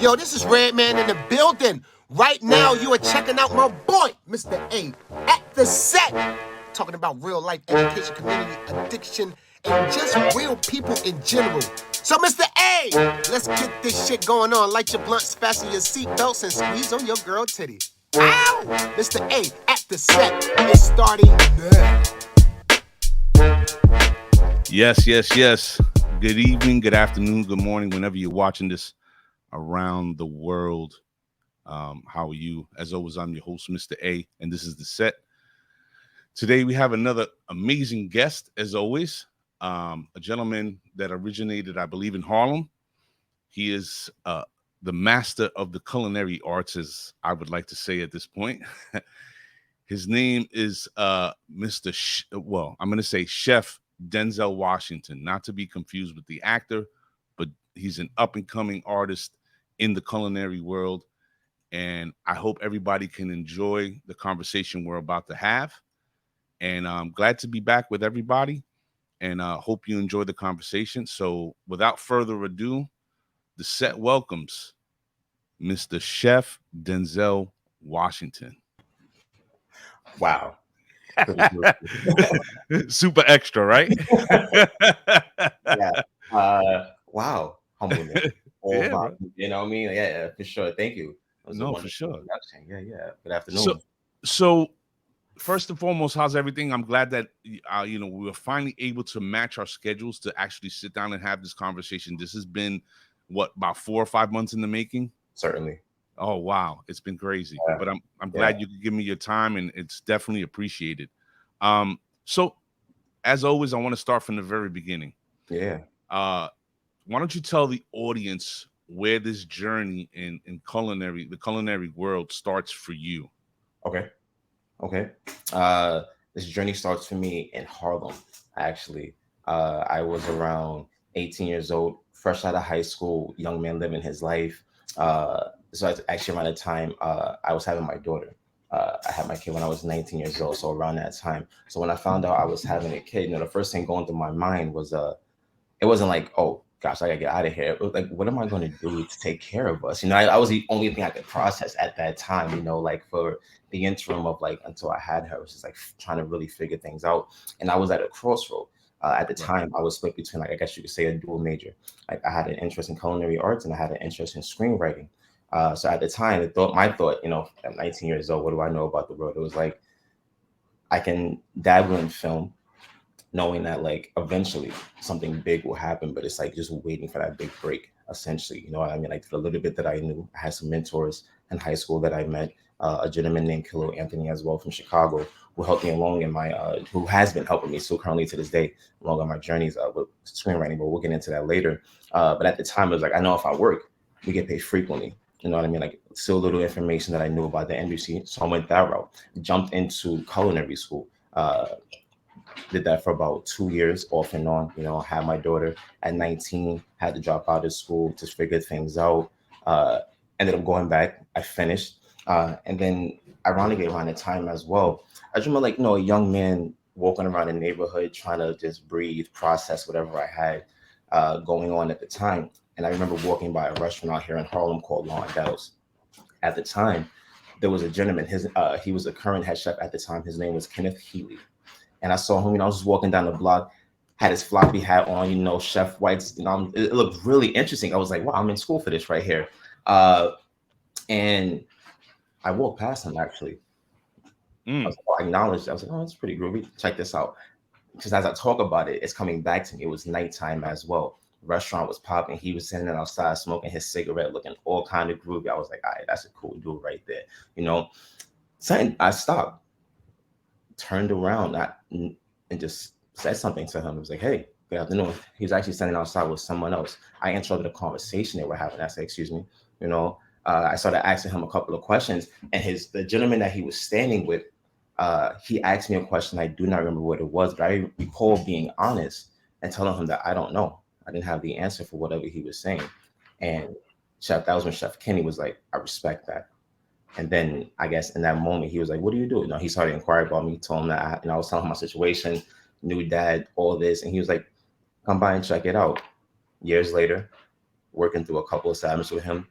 Yo, this is Redman in the building. Right now, you are checking out my boy, Mr. A, at the set. Talking about real life education, community, addiction, and just real people in general. So, Mr. A, let's get this shit going on. Light your blunts, fasten your seatbelts, and squeeze on your girl titty. Ow! Mr. A, at the set. It's starting now. Yes. Good evening, good afternoon, good morning, whenever you're watching this around the world. How are you? As always, I'm your host, Mr. A, and this is the set. Today, we have another amazing guest, as always, a gentleman that originated, I believe, in Harlem. He is the master of the culinary arts, as I would like to say at this point. His name is I'm going to say Chef Denzell Washington, not to be confused with the actor, but he's an up-and-coming artist in the culinary world, and I hope everybody can enjoy the conversation we're about to have. And I'm glad to be back with everybody, and hope you enjoy the conversation. So without further ado, the set welcomes Mr. Chef Denzell Washington. Wow. Super extra, right? Yeah. Wow. Humbleness. Yeah, bro. You know what I mean? Yeah, for sure. Thank you. That was a No, for wonderful sure. introduction. Yeah. Good afternoon. So first and foremost, how's everything? I'm glad that we were finally able to match our schedules to actually sit down and have this conversation. This has been about 4 or 5 months in the making. Certainly. Oh wow, it's been crazy. Yeah. But I'm glad you could give me your time, and it's definitely appreciated. So as always, I want to start from the very beginning. Yeah. Why don't you tell the audience where this journey in the culinary world starts for you? Okay. This journey starts for me in Harlem, actually. I was around 18 years old, fresh out of high school, young man living his life. So it's actually around the time I was having my daughter. I had my kid when I was 19 years old, so around that time. So when I found out I was having a kid, the first thing going through my mind was it wasn't like, oh gosh, I gotta get out of here. It was like, what am I going to do to take care of us? I was the only thing I could process at that time. Like for the interim of like until I had her, it was just like trying to really figure things out. And I was at a crossroad. At the time, I was split between, like, I guess you could say, a dual major. Like I had an interest in culinary arts and I had an interest in screenwriting. So at the time, my thought, at 19 years old, what do I know about the world? It was like I can dabble in film, knowing that like eventually something big will happen, but it's like just waiting for that big break, essentially. You know what I mean? Like for a little bit that I knew, I had some mentors in high school that I met, a gentleman named Kilo Anthony as well from Chicago, who helped me along in my, who has been helping me still currently to this day along on my journeys with screenwriting, but we'll get into that later. But at the time, it was like, I know if I work, we get paid frequently. You know what I mean? Like still little information that I knew about the industry. So I went that route, jumped into culinary school. Did that for about 2 years off and on. Had my daughter at 19, had to drop out of school to figure things out. Ended up going back. I finished. And then ironically around the time as well, I just remember like, a young man walking around the neighborhood trying to just breathe, process whatever I had going on at the time. And I remember walking by a restaurant out here in Harlem called Lawndale's. At the time, there was a gentleman, he was a current head chef at the time. His name was Kenneth Healy. And I saw him, I was just walking down the block, had his floppy hat on, Chef White's, it looked really interesting. I was like, wow, I'm in school for this right here. And I walked past him, actually. I acknowledged it. I was like, oh, that's pretty groovy. Check this out. Because as I talk about it, it's coming back to me. It was nighttime as well. The restaurant was popping. He was sitting outside smoking his cigarette, looking all kind of groovy. I was like, all right, that's a cool dude right there. So I stopped, turned around and just said something to him. It was like, hey, good afternoon. He was actually standing outside with someone else. I interrupted a conversation they were having. I said, excuse me. I started asking him a couple of questions, and the gentleman that he was standing with, he asked me a question. I do not remember what it was, but I recall being honest and telling him that I don't know. I didn't have the answer for whatever he was saying. And that was when Chef Kenny was like, I respect that. And then I guess in that moment, he was like, what do you do? He started inquiring about me, told him that I was telling him my situation, new dad, all this. And he was like, come by and check it out. Years later, working through a couple of establishments with him,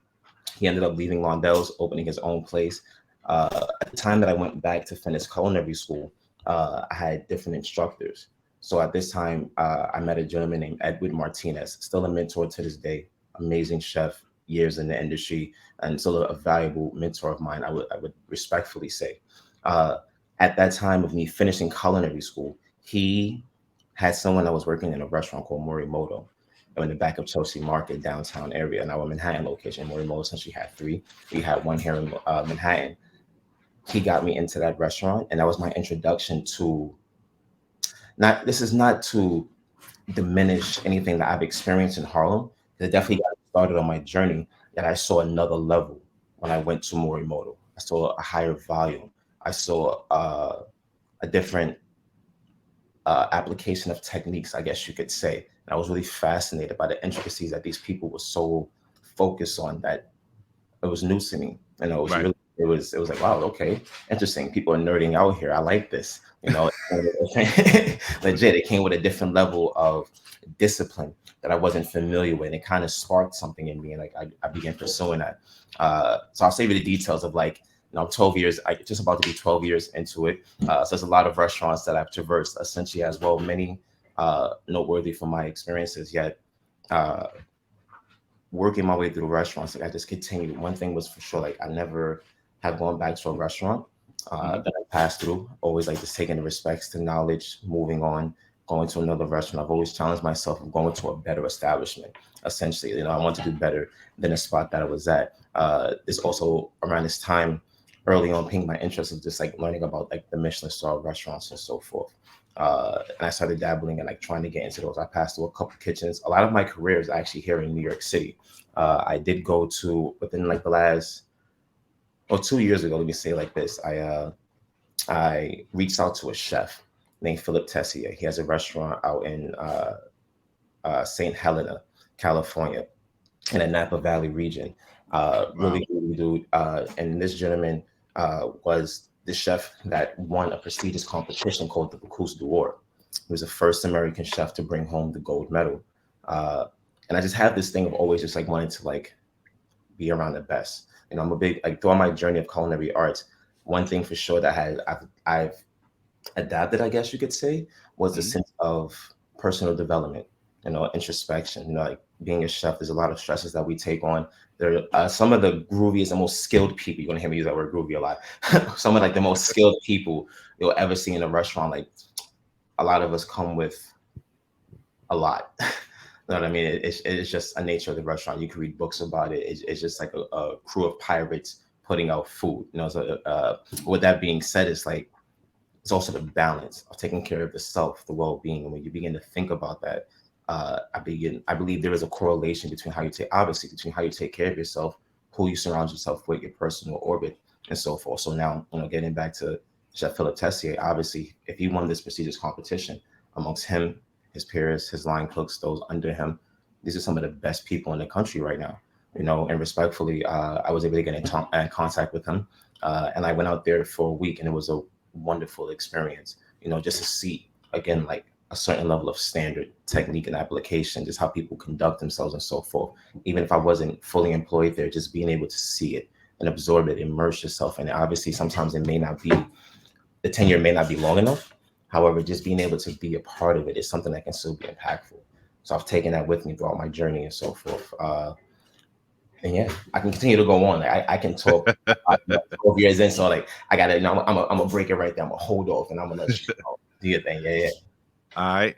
He ended up leaving Londell's, opening his own place. At the time that I went back to finish culinary school, I had different instructors. So at this time, I met a gentleman named Edward Martinez, still a mentor to this day, amazing chef, years in the industry, and still a valuable mentor of mine, I would respectfully say. Uh, at that time of me finishing culinary school, he had someone that was working in a restaurant called Morimoto in the back of Chelsea Market, downtown area, in our Manhattan location. Morimoto essentially had three. We had one here in Manhattan. He got me into that restaurant, and that was my introduction to, not, this is not to diminish anything that I've experienced in Harlem. It definitely got started on my journey, that I saw another level when I went to Morimoto. I saw a higher volume. I saw a different application of techniques, I guess you could say. And I was really fascinated by the intricacies that these people were so focused on, that it was new to me. And it was Right. really, it was like, wow, okay, interesting. People are nerding out here. I like this. Legit. It came with a different level of discipline that I wasn't familiar with. And it kind of sparked something in me, and like I began pursuing that. So I'll save you the details of, like, I'm 12 years, I just about to be 12 years into it. So there's a lot of restaurants that I've traversed essentially as well, many noteworthy from my experiences, yet uh, working my way through the restaurants, like I just continued. One thing was for sure, like I never have gone back to a restaurant that I passed through. Always like just taking the respects to knowledge, moving on, going to another restaurant. I've always challenged myself of going to a better establishment. Essentially, I want to do better than the spot that I was at. It's also around this time, early on, piqued my interest of just like learning about like the Michelin star restaurants and so forth. And I started dabbling and like trying to get into those. I passed through a couple kitchens. A lot of my career is actually here in New York City. I did go to, within like the last, or 2 years ago, let me say like this. I reached out to a chef named Philip Tessier. He has a restaurant out in St. Helena, California, in the Napa Valley region. Wow. Really cool dude. And this gentleman was the chef that won a prestigious competition called the Bocuse d'Or. He was the first American chef to bring home the gold medal. Uh, and I just have this thing of always just like wanting to like be around the best. I'm a big, like, throughout my journey of culinary arts, one thing for sure that I've adapted, I guess you could say, was the Mhm. sense of personal development, introspection. Like being a chef, there's a lot of stresses that we take on. There are some of the grooviest and most skilled people. You're gonna hear me use that word groovy a lot. Some of like the most skilled people you'll ever see in a restaurant. Like a lot of us come with a lot. You know what I mean? It's just a nature of the restaurant. You can read books about it. It's just like a crew of pirates putting out food. So with that being said, it's like it's also the balance of taking care of the self, the well-being. And when you begin to think about that, I believe there is a correlation between between how you take care of yourself, who you surround yourself with, your personal orbit, and so forth. So now, getting back to Chef Philip Tessier, obviously, if he won this prestigious competition, amongst him, his peers, his line cooks, those under him, these are some of the best people in the country right now. And respectfully, I was able to get in contact with him, and I went out there for a week, and it was a wonderful experience. Just to see again, like a certain level of standard technique and application, just how people conduct themselves and so forth. Even if I wasn't fully employed there, just being able to see it and absorb it, immerse yourself in it. Obviously, sometimes the tenure may not be long enough. However, just being able to be a part of it is something that can still be impactful. So I've taken that with me throughout my journey and so forth. And yeah, I can continue to go on. Like, I can talk 12 years in, so like I gotta, I'm gonna break it right there. I'm gonna hold off, and I'm gonna let you do your thing. Yeah, yeah. All right.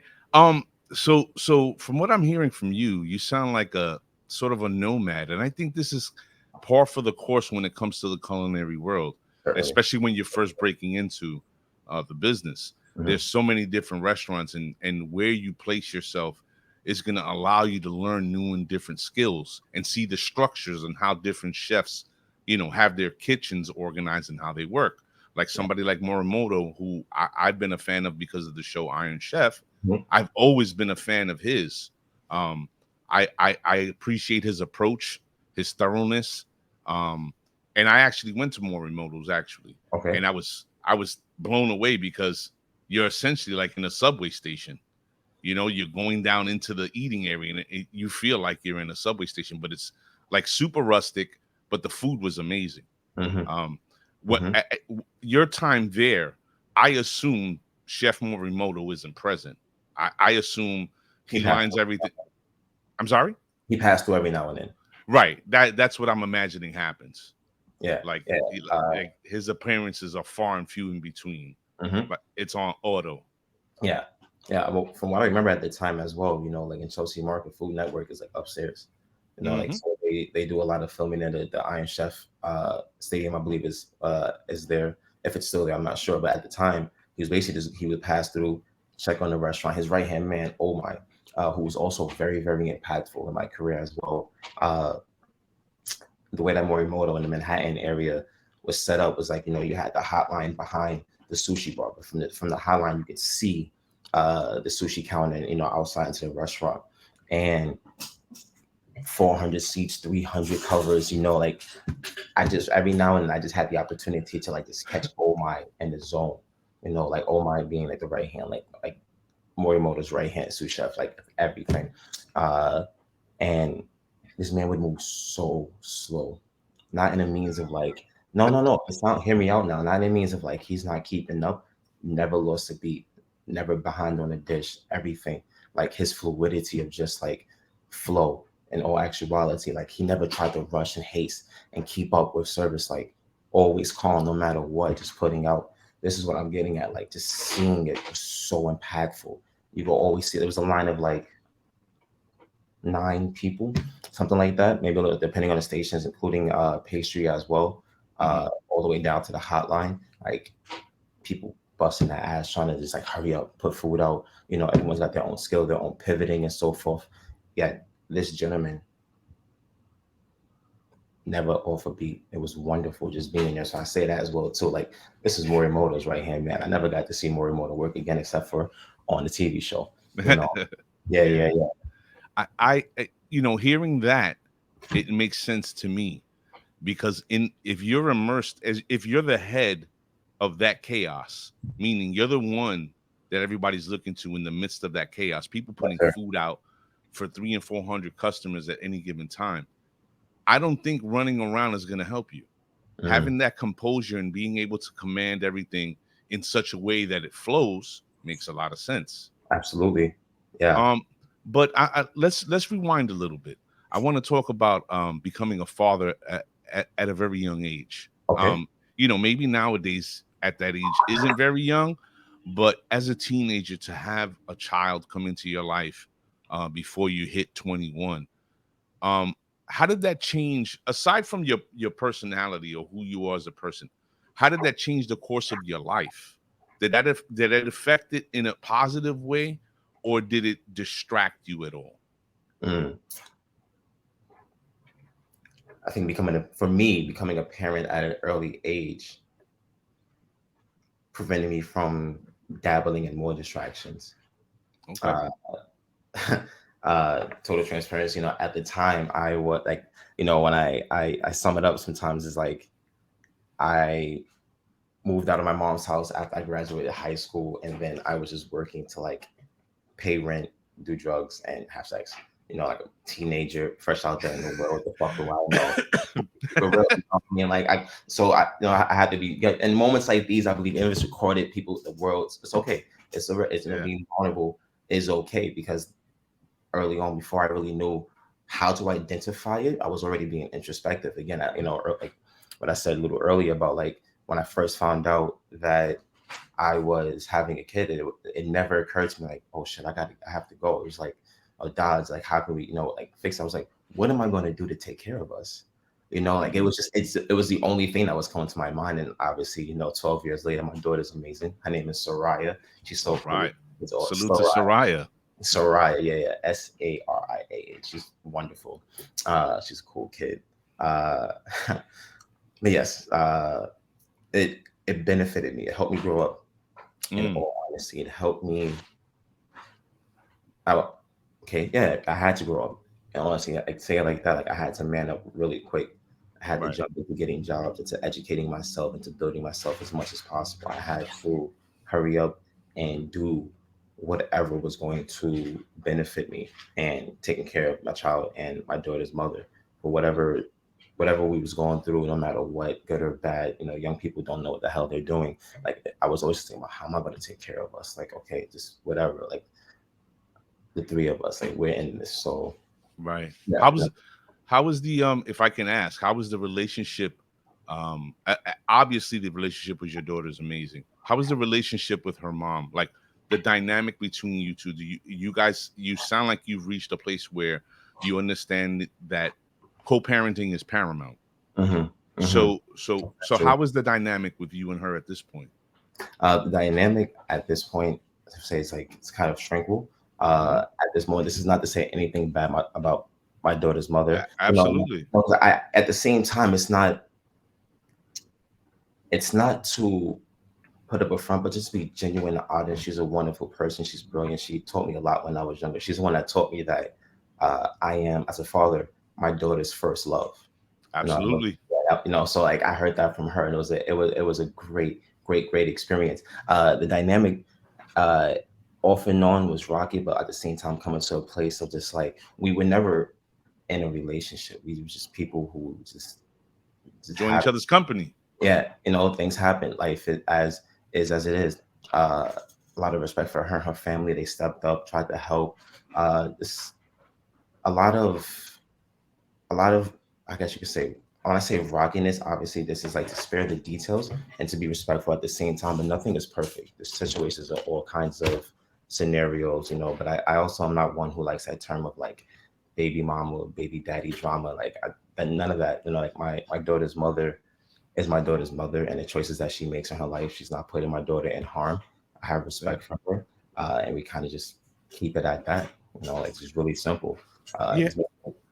So from what I'm hearing from you, you sound like a sort of a nomad, and I think this is par for the course when it comes to the culinary world, Certainly. especially when you're first breaking into the business. Mhm. There's so many different restaurants, and where you place yourself is going to allow you to learn new and different skills and see the structures and how different chefs, have their kitchens organized and how they work. Like somebody like Morimoto, who I've been a fan of because of the show Iron Chef. Mhm. I've always been a fan of his. Um, I appreciate his approach, his thoroughness. Um, and I actually went to Morimoto's actually, Okay. and I was blown away because you're essentially like in a subway station. You're going down into the eating area, and you feel like you're in a subway station, but it's like super rustic, but the food was amazing. Hmm. Um, what Hmm. your time there? I assume Chef Morimoto isn't present. I assume He he passed. lines everything. I'm sorry. He passed through every now and then. Right. That's what I'm imagining happens. Yeah, Like, yeah. like his appearances are far and few in between, Mhm. but it's on auto. Yeah, yeah. Well, from what I remember at the time as well, like in Chelsea Market, Food Network is like upstairs. Like Hmm. so they do a lot of filming in the Iron Chef stadium, I believe is there. If it's still there, I'm not sure. But at the time, he was basically he would pass through, check on the restaurant. His right hand man, oh my, who was also very very impactful in my career as well. The way that Morimoto in the Manhattan area was set up was like, you had the hotline behind the sushi bar, but from the hotline you could see the sushi counter, outside into the restaurant, and 400 seats, 300 covers. Like I just every now and then I just had the opportunity to like just catch Oh My in the zone. Like Oh My being like the right hand, like Morimoto's right hand sous chef, like everything. Uh, and this man would move so slow, not in a means of like, no, it's not, hear me out now, not in a means of like he's not keeping up, never lost a beat, never behind on a dish, everything, like his fluidity of just like flow and all actuality, like he never tried to rush and haste and keep up with service, like always calm no matter what, just putting out. This is what I'm getting at, like just seeing it was so impactful. You will always see there was a line of like 9 people, something like that. Maybe a little depending on the stations, including pastry as well, Hmm. all the way down to the hotline. Like people busting their ass trying to just like hurry up, put food out. Everyone's got their own skill, their own pivoting and so forth. Yet this gentleman never off a beat. It was wonderful just being there. So I say that as well too. Like this is Morimoto's right hand man. I never got to see Morimoto work again except for on the TV show. You know. Yeah, Yeah. yeah, yeah. Hearing that, it makes sense to me because if you're immersed, as if you're the head of that chaos, meaning you're the one that everybody's looking to in the midst of that chaos, people Yes, putting sir. food out for 300 and 400 customers at any given time. I don't think running around is going to help you. Mm, Having that composure and being able to command everything in such a way that it flows makes a lot of sense. absolutely. Yeah. Um, but let's rewind a little bit. I want to talk about becoming a father at a very young age. Okay. Maybe nowadays at that age isn't very young, but as a teenager to have a child come into your life before you hit 21, um, how did that change? Aside from your personality or who you are as a person, how did that change the course of your life? Did that affect it in a positive way, or did it distract you at all? Mm. I think becoming a parent at an early age prevented me from dabbling in more distractions. Okay. Uh, Total transparency, at the time I was like, when I sum it up sometimes is like I moved out of my mom's house after I graduated high school, and then I was just working to like pay rent, do drugs, and have sex. Like a teenager, fresh out there in the world. What the fuck do I know? For real, I mean, like I had to be. Yeah, in moments like these, I believe if it's recorded, people, the world, it's okay. Yeah. Being vulnerable is okay because early on, before I really knew how to identify it, I was already being introspective. Again, like what I said a little earlier about like when I first found out that I was having a kid, it never occurred to me like, oh shit, I have to go. It was like, oh Dodge, like how can we, like fix it? I was like, what am I going to do to take care of us? Like it Hmm. was just it was the only thing that was coming to my mind. And obviously, 12 years later, my daughter's amazing. Her name is Soraya. She's so All cool. right. It's all Salute to Soraya. Soraya. Soraya, yeah, Saria. She's wonderful. She's a cool kid. But yes, it benefited me. It helped me grow up. In Mm, all honesty, it helped me. I, okay, yeah, I had to grow up. And honestly, I say it like that. Like I had to man up really quick. I had to right. jump into getting jobs, into educating myself, into building myself as much as possible. I had to hurry up and do whatever was going to benefit me and taking care of my child and my daughter's mother for whatever whatever we was going through, no matter what, good or bad, young people don't know what the hell they're doing. Like I was always thinking about how am I going to take care of us? Like, okay, just whatever. Like the three of us, like we're in this. So Right. yeah, How was the if I can ask, how was the relationship? Obviously the relationship with your daughter is amazing. How was the relationship with her mom? Like the dynamic between you two? Do you guys, you sound like you've reached a place where you understand that co-parenting is paramount. hmm hmm So true. how was the dynamic with you and her at this point? The dynamic at this point, I say it's like it's kind of tranquil. Mhm. At this moment, this is not to say anything bad about my daughter's mother. Absolutely. At the same time, it's not to put up a front, but just be genuine and honest. She's a wonderful person. She's brilliant. She taught me a lot when I was younger. She's the one that taught me that I am, as a father, my daughter's first love. I love Absolutely. that. So like I heard that from her, and it was a great experience. The dynamic uh, off and on was rocky, but at the same time coming to a place of just like we were never in a relationship. We were just people who just Join each have, other's company. yeah, things happen. Life as it is. A lot of respect for her and her family. They stepped up, tried to help. This a lot of a lot of I guess you could say when I say rockiness, obviously this is like to spare the details and to be respectful at the same time, but nothing is perfect. The situations are all kinds of scenarios, but I also am not one who likes that term of like baby mama or baby daddy drama. And none of that, like my daughter's mother is my daughter's mother, and the choices that she makes in her life, she's not putting my daughter in harm. I have Yeah. respect for her, and we kind of just keep it at that. It's just really simple. Yeah.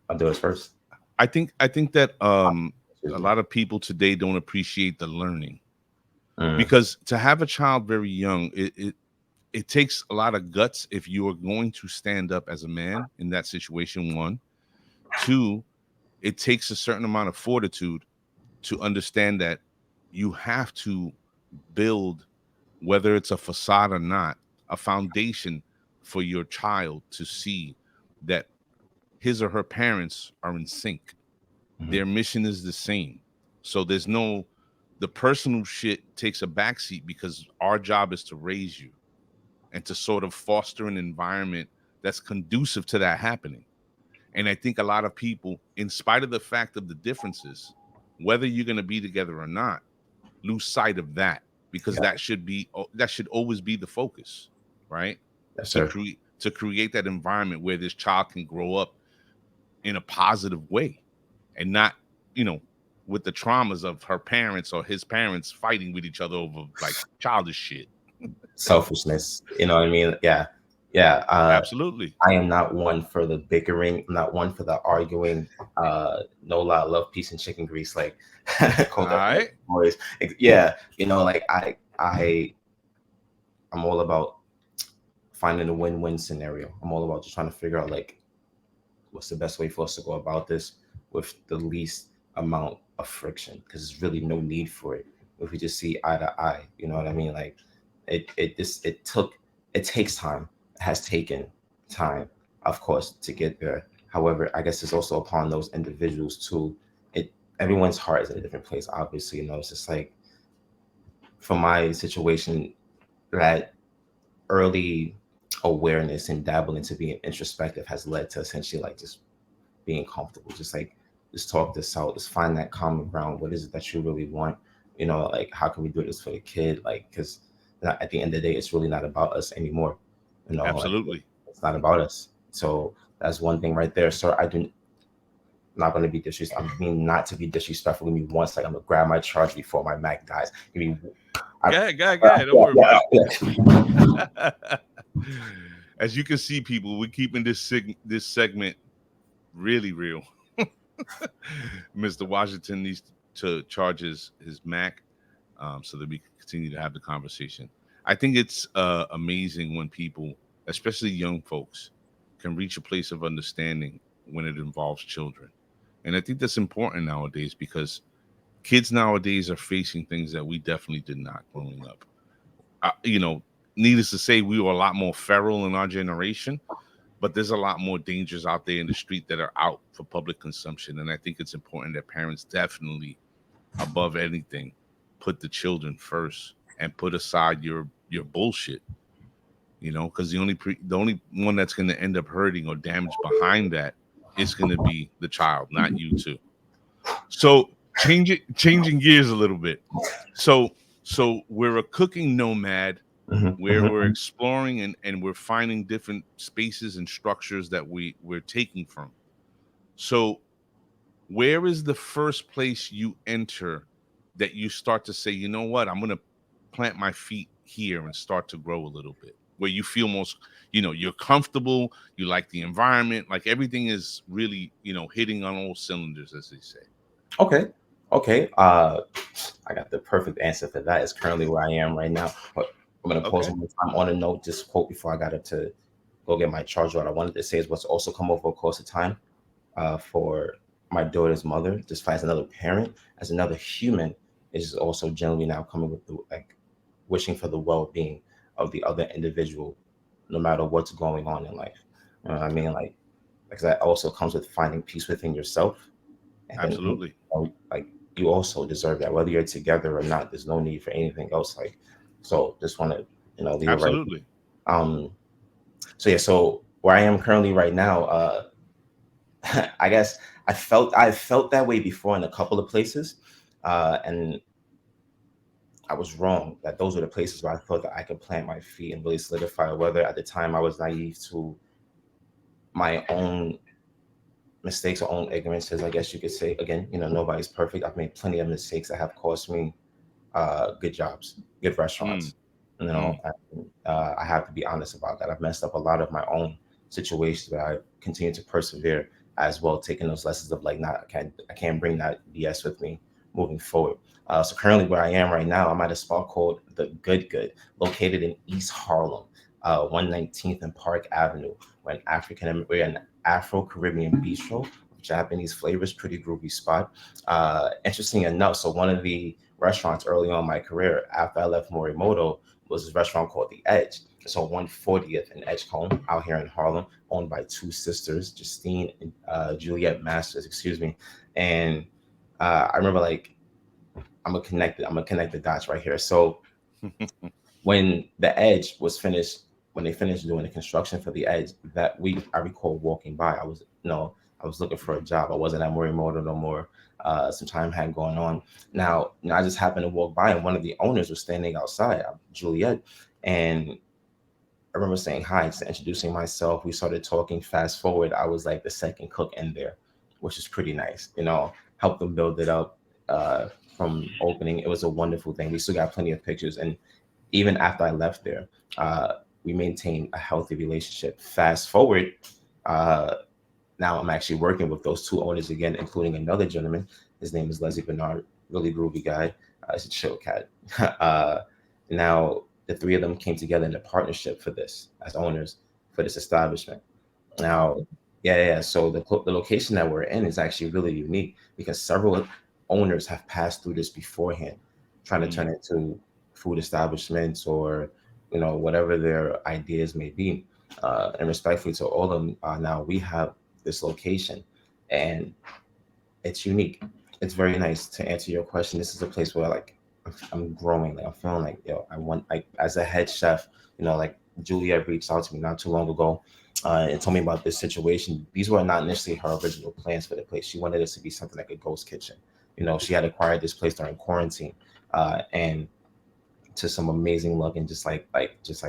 My daughter's first. I think that Excuse a me. lot of people today don't appreciate the learning, Mm, because to have a child very young, it takes a lot of guts if you are going to stand up as a man in that situation. One, two, it takes a certain amount of fortitude to understand that you have to build, whether it's a facade or not, a foundation for your child to see that his or her parents are in sync. mhm. Their mission is the same. So there's no, the personal shit takes a backseat because our job is to raise you and to sort of foster an environment that's conducive to that happening. And I think a lot of people, in spite of the fact of the differences, whether you're going to be together or not, lose sight of that, because Yeah, that should always be the focus, right? yes, To sir. create that environment where this child can grow up in a positive way, and not, you know, with the traumas of her parents or his parents fighting with each other over like childish shit. Selfishness. You know what I mean? Yeah, yeah. Absolutely. I am not one for the bickering. I'm not one for the arguing. No lie, love, peace, and chicken grease. Like All call that right. boys. Yeah, like I'm all about finding a win-win scenario. I'm all about just trying to figure out like what's the best way for us to go about this with the least amount of friction, because there's really no need for it if we just see eye to eye. You know what I mean? Like it takes time. It has taken time, of course, to get there. However, I guess it's also upon those individuals to it. Everyone's heart is in a different place. Obviously, it's just like for my situation, that early awareness and dabbling into being introspective has led to essentially like just being comfortable, just talk this out, just find that common ground. What is it that you really want? Like how can we do this for the kid? Like, because at the end of the day, it's really not about us anymore. Like Absolutely. it's not about us. So that's one thing right there. So I do not going to be disrespectful. I mean, not to be disrespectful. Give me one second. I'm gonna grab my charge before my Mac dies. Give me. I, Go ahead, go ahead, go ahead. Don't worry yeah, about yeah. it. As you can see, people, we're keeping this segment really real. Mr. Washington needs to charge his Mac, so that we can continue to have the conversation. I think it's amazing when people, especially young folks, can reach a place of understanding when it involves children. And I think that's important nowadays, because kids nowadays are facing things that we definitely did not growing up. You know, needless to say, we were a lot more feral in our generation. but there's a lot more dangers out there in the street that are out for public consumption. And I think it's important that parents definitely, above anything, put the children first and put aside your bullshit. Because the only one that's going to end up hurting or damaged behind that is going to be the child, not you too. So changing gears a little bit. So we're a cooking nomad where we're exploring and we're finding different spaces and structures that we're taking from. So where is the first place you enter that you start to say, you know what, I'm going to plant my feet here and start to grow a little bit, where you feel most, you're comfortable, you like the environment, like everything is really, hitting on all cylinders, as they say. Okay. Okay. I got the perfect answer for that. Is currently where I am right now. But I'm gonna pause Okay. one more time on a note, just quote before I got up to go get my charger. What I wanted to say is what's also come over a course of time for my daughter's mother, just as another parent, as another human, is also generally now coming with the wishing for the well-being of the other individual, no matter what's going on in life. You know what I mean? Like, because that also comes with finding peace within yourself. And then, Absolutely. like, you also deserve that, whether you're together or not. There's no need for anything else. Like, so just want to, leave it right. Absolutely. Um, so yeah, so where I am currently right now, I guess I felt that way before in a couple of places, and I was wrong. That those were the places where I thought that I could plant my feet and really solidify. Whether at the time I was naive to my own mistakes or own ignorances, I guess you could say. Again, nobody's perfect. I've made plenty of mistakes that have cost me good jobs, good restaurants. Mm. I have to be honest about that. I've messed up a lot of my own situations, but I continue to persevere as well, taking those lessons of like, not I can't bring that BS with me moving forward. So currently, where I am right now, I'm at a spot called the Good Good, located in East Harlem, 119th and Park Avenue. We're an Afro-Caribbean bistro, Japanese flavors, pretty groovy spot. Interesting enough, so one of the restaurants early on in my career after I left Morimoto was this restaurant called The Edge. So 140th and Edgecombe out here in Harlem, owned by two sisters, Justine and Juliet Masters, excuse me. And I remember, like, I'm gonna connect the dots right here. So when The Edge was finished, when they finished doing the construction for The Edge, that week I recall walking by. I was looking for a job. I wasn't at Morimoto no more. Some time had gone on. Now, I just happened to walk by, and one of the owners was standing outside, Juliet, and I remember saying hi, just introducing myself. We started talking. Fast forward, I was like the second cook in there, which is pretty nice. Helped them build it up from opening. It was a wonderful thing. We still got plenty of pictures, and even after I left there, we maintained a healthy relationship. Fast forward, now I'm actually working with those two owners again, including another gentleman. His name is Leslie Bernard, really groovy guy. He's a chill cat. Now the three of them came together in a partnership for this as owners for this establishment. Now, yeah. So the location that we're in is actually really unique because several owners have passed through this beforehand, trying to turn it into food establishments or whatever their ideas may be. And respectfully to all of them, now we have this location, and it's unique. It's very nice. To answer your question, this is a place where like I'm growing. Like I'm feeling like I want, like, as a head chef. Like Juliet reached out to me not too long ago and told me about this situation. These were not initially her original plans for the place. She wanted this to be something like a ghost kitchen. She had acquired this place during quarantine, and to some amazing luck and just like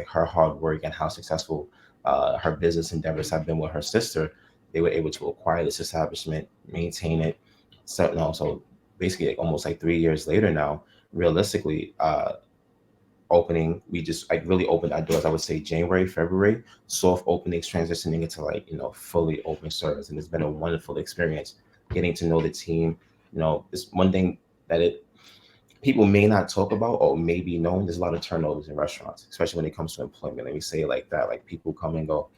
her hard work and how successful her business endeavors have been with her sister, they were able to acquire this establishment, maintain it. So basically, like, almost like 3 years later now, realistically, opening, we just like really opened our doors. I would say January, February, soft openings transitioning into like fully open service, and it's been a wonderful experience getting to know the team. It's one thing that people may not talk about or maybe know. There's a lot of turnovers in restaurants, especially when it comes to employment. Let me say it like that. Like, people come and go.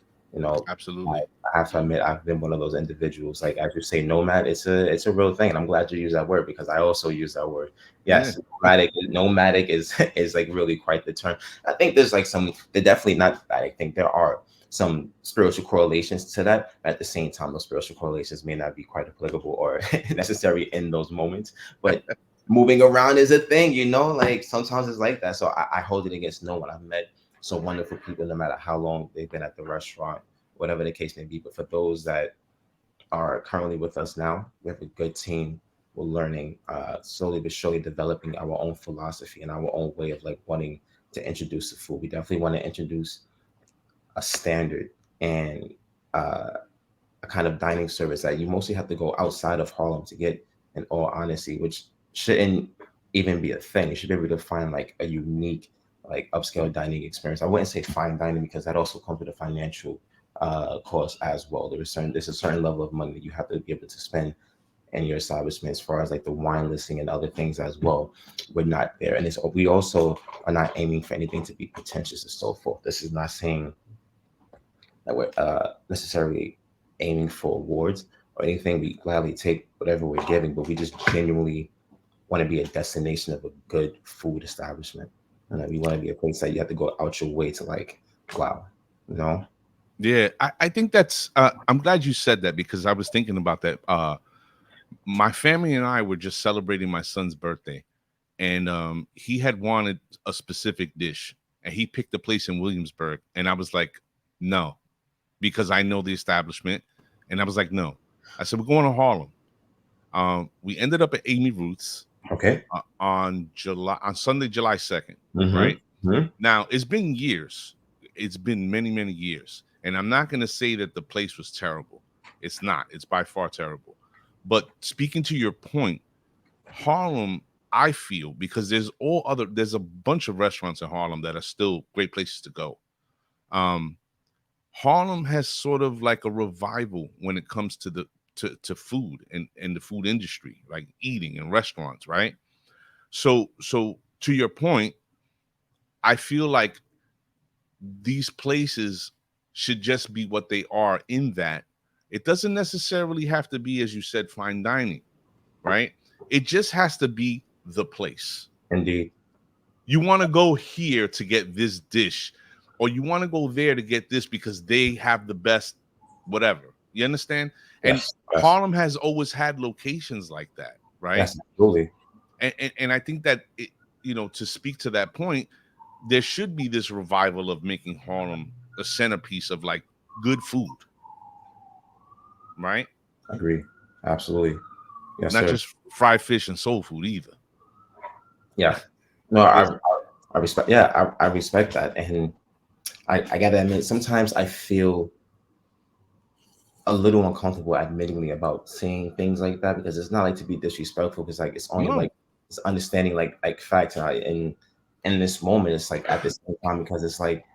Absolutely. I have to admit, I've been one of those individuals. Like, as you say, nomad, it's a real thing, and I'm glad you use that word because I also use that word. Yes, nomadic is is like really quite the term. I think there's like there definitely not. I think there are some spiritual correlations to that. But at the same time, those spiritual correlations may not be quite applicable or necessary in those moments. But moving around is a thing, like sometimes it's like that. So I hold it against no one. I've met some wonderful people, no matter how long they've been at the restaurant, whatever the case may be. But for those that are currently with us now, we have a good team. We're learning, slowly but surely developing our own philosophy and our own way of like wanting to introduce the food. We definitely want to introduce a standard and a kind of dining service that you mostly have to go outside of Harlem to get, in all honesty, which shouldn't even be a thing. You should be able to find like a unique, like upscale dining experience. I wouldn't say fine dining because that also comes with a financial cost as well. There's a certain level of money that you have to be able to spend in your establishment as far as like the wine listing and other things as well. We're not there. And we also are not aiming for anything to be pretentious and so forth. This is not saying that we're necessarily aiming for awards or anything. We gladly take whatever we're giving, but we just genuinely want to be a destination of a good food establishment. And we want to be a place that you have to go out your way to like, wow, Yeah, I think that's I'm glad you said that because I was thinking about that. My family and I were just celebrating my son's birthday, and he had wanted a specific dish, and he picked a place in Williamsburg, and I was like, no, because I know the establishment, and I was like, no. I said, we're going to Harlem. We ended up at Amy Ruth's. Okay. On Sunday, July 2nd, Mm-hmm. right? Mm-hmm. Now, it's been years. It's been many, many years. And I'm not going to say that the place was terrible. It's not. It's by far terrible. But speaking to your point, Harlem, I feel, because there's a bunch of restaurants in Harlem that are still great places to go. Harlem has sort of like a revival when it comes to to food and the food industry, like eating and restaurants, right? So to your point, I feel like these places should just be what they are in that it doesn't necessarily have to be, as you said, fine dining, right? It just has to be the place. Indeed. You want to go here to get this dish, or you want to go there to get this because they have the best whatever. You understand? Yes, And Harlem has always had locations like that, right? Yes, absolutely. And I think that to speak to that point, there should be this revival of making Harlem a centerpiece of like good food, right? Agree. Absolutely. Yes, Not sir. just fried fish and soul food either. Yeah. No, I respect. Yeah, I respect that, and I gotta admit, sometimes I feel a little uncomfortable admittingly about saying things like that because it's not like to be disrespectful, because like it's only like it's understanding like facts, and in this moment it's like at the same time, because it's like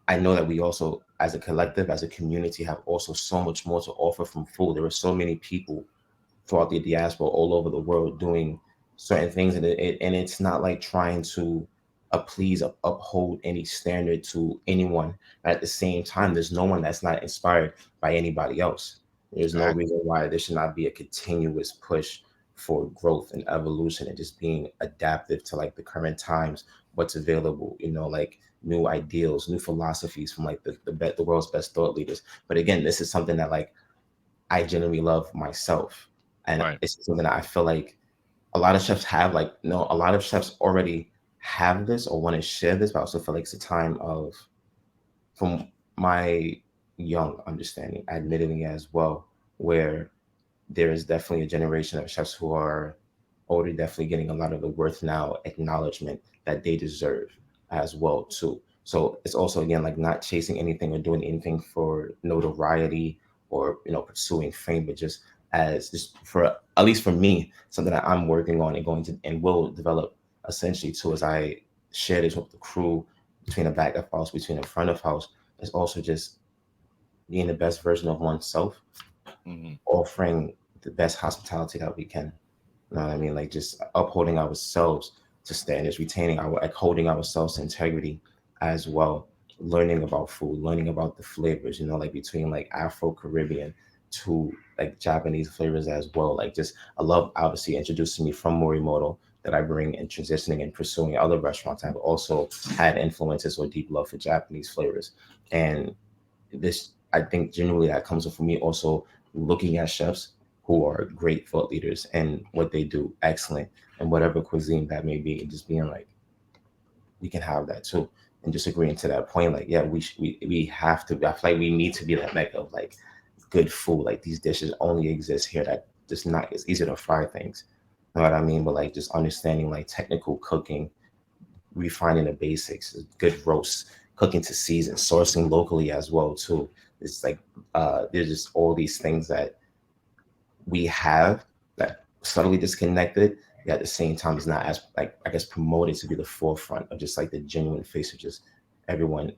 I know that we also as a collective, as a community, have also so much more to offer from food. There are so many people throughout the diaspora all over the world doing certain things, and it's not like trying to uphold any standard to anyone. But at the same time, there's no one that's not inspired by anybody else. There's no reason why there should not be a continuous push for growth and evolution and just being adaptive to like the current times, what's available, like new ideals, new philosophies from like the world's best thought leaders. But again, this is something that like I genuinely love myself. And it's something that I feel like a lot of chefs have, like, a lot of chefs already have this or want to share this, but I also feel like it's a time of, from my young understanding, admitting as well, where there is definitely a generation of chefs who are already definitely getting a lot of the worth now acknowledgement that they deserve as well too. So it's also, again, like not chasing anything or doing anything for notoriety or pursuing fame, but just for, at least for me, something that I'm working on and going to and will develop essentially too, as I share this with the crew, between the back of house, between the front of house, is also just being the best version of oneself, offering the best hospitality that we can. You know what I mean? Like just upholding ourselves to standards, holding ourselves to integrity as well, learning about food, learning about the flavors, like between like Afro-Caribbean to like Japanese flavors as well. Like just, I love obviously introducing me from Morimoto that I bring and transitioning and pursuing other restaurants. I've also had influences or deep love for Japanese flavors. And this, I think genuinely that comes from me also looking at chefs who are great thought leaders and what they do excellent and whatever cuisine that may be, and just being like, we can have that too. And just agreeing to that point, like, yeah, we have to, I feel like we need to be that mecca of like good food. Like these dishes only exist here, that just not, it's easier to fry things. You know what I mean? But like just understanding like technical cooking, refining the basics, good roasts, cooking to season, sourcing locally as well too. It's like there's just all these things that we have that subtly disconnected, yet at the same time is not as like I guess promoted to be the forefront of just like the genuine face of just everyone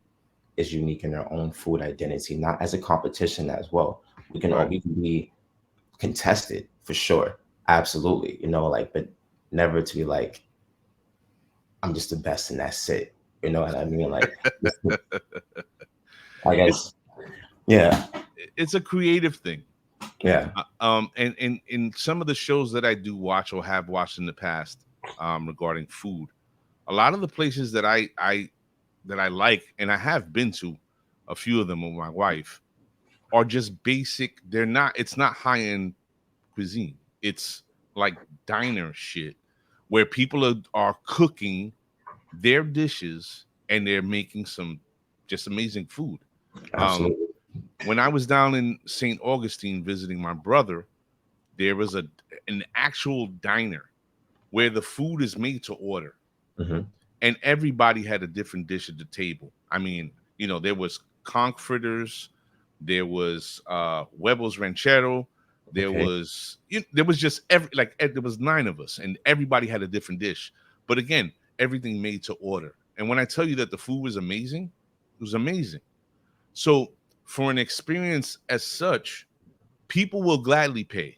is unique in their own food identity, not as a competition as well. We can all Right. we can be contested for sure, absolutely, you know, like, but never to be like I'm just the best and that's it. You know what I mean? Like, I It's guess, yeah, it's a creative thing. yeah. And in some of the shows that I do watch or have watched in the past, regarding food, a lot of the places that I like and I have been to, a few of them with my wife, are just basic. They're not. It's not high end cuisine. It's like diner shit where people are cooking their dishes and they're making some just amazing food. Um, Absolutely. when I was down in St. Augustine visiting my brother, there was an actual diner where the food is made to order, Hmm. and everybody had a different dish at the table. I mean, there was conch fritters, there was huevos ranchero, Okay. there was just there was 9 of us, and everybody had a different dish. But again, everything made to order. And when I tell you that the food was amazing, it was amazing. So for an experience as such, people will gladly pay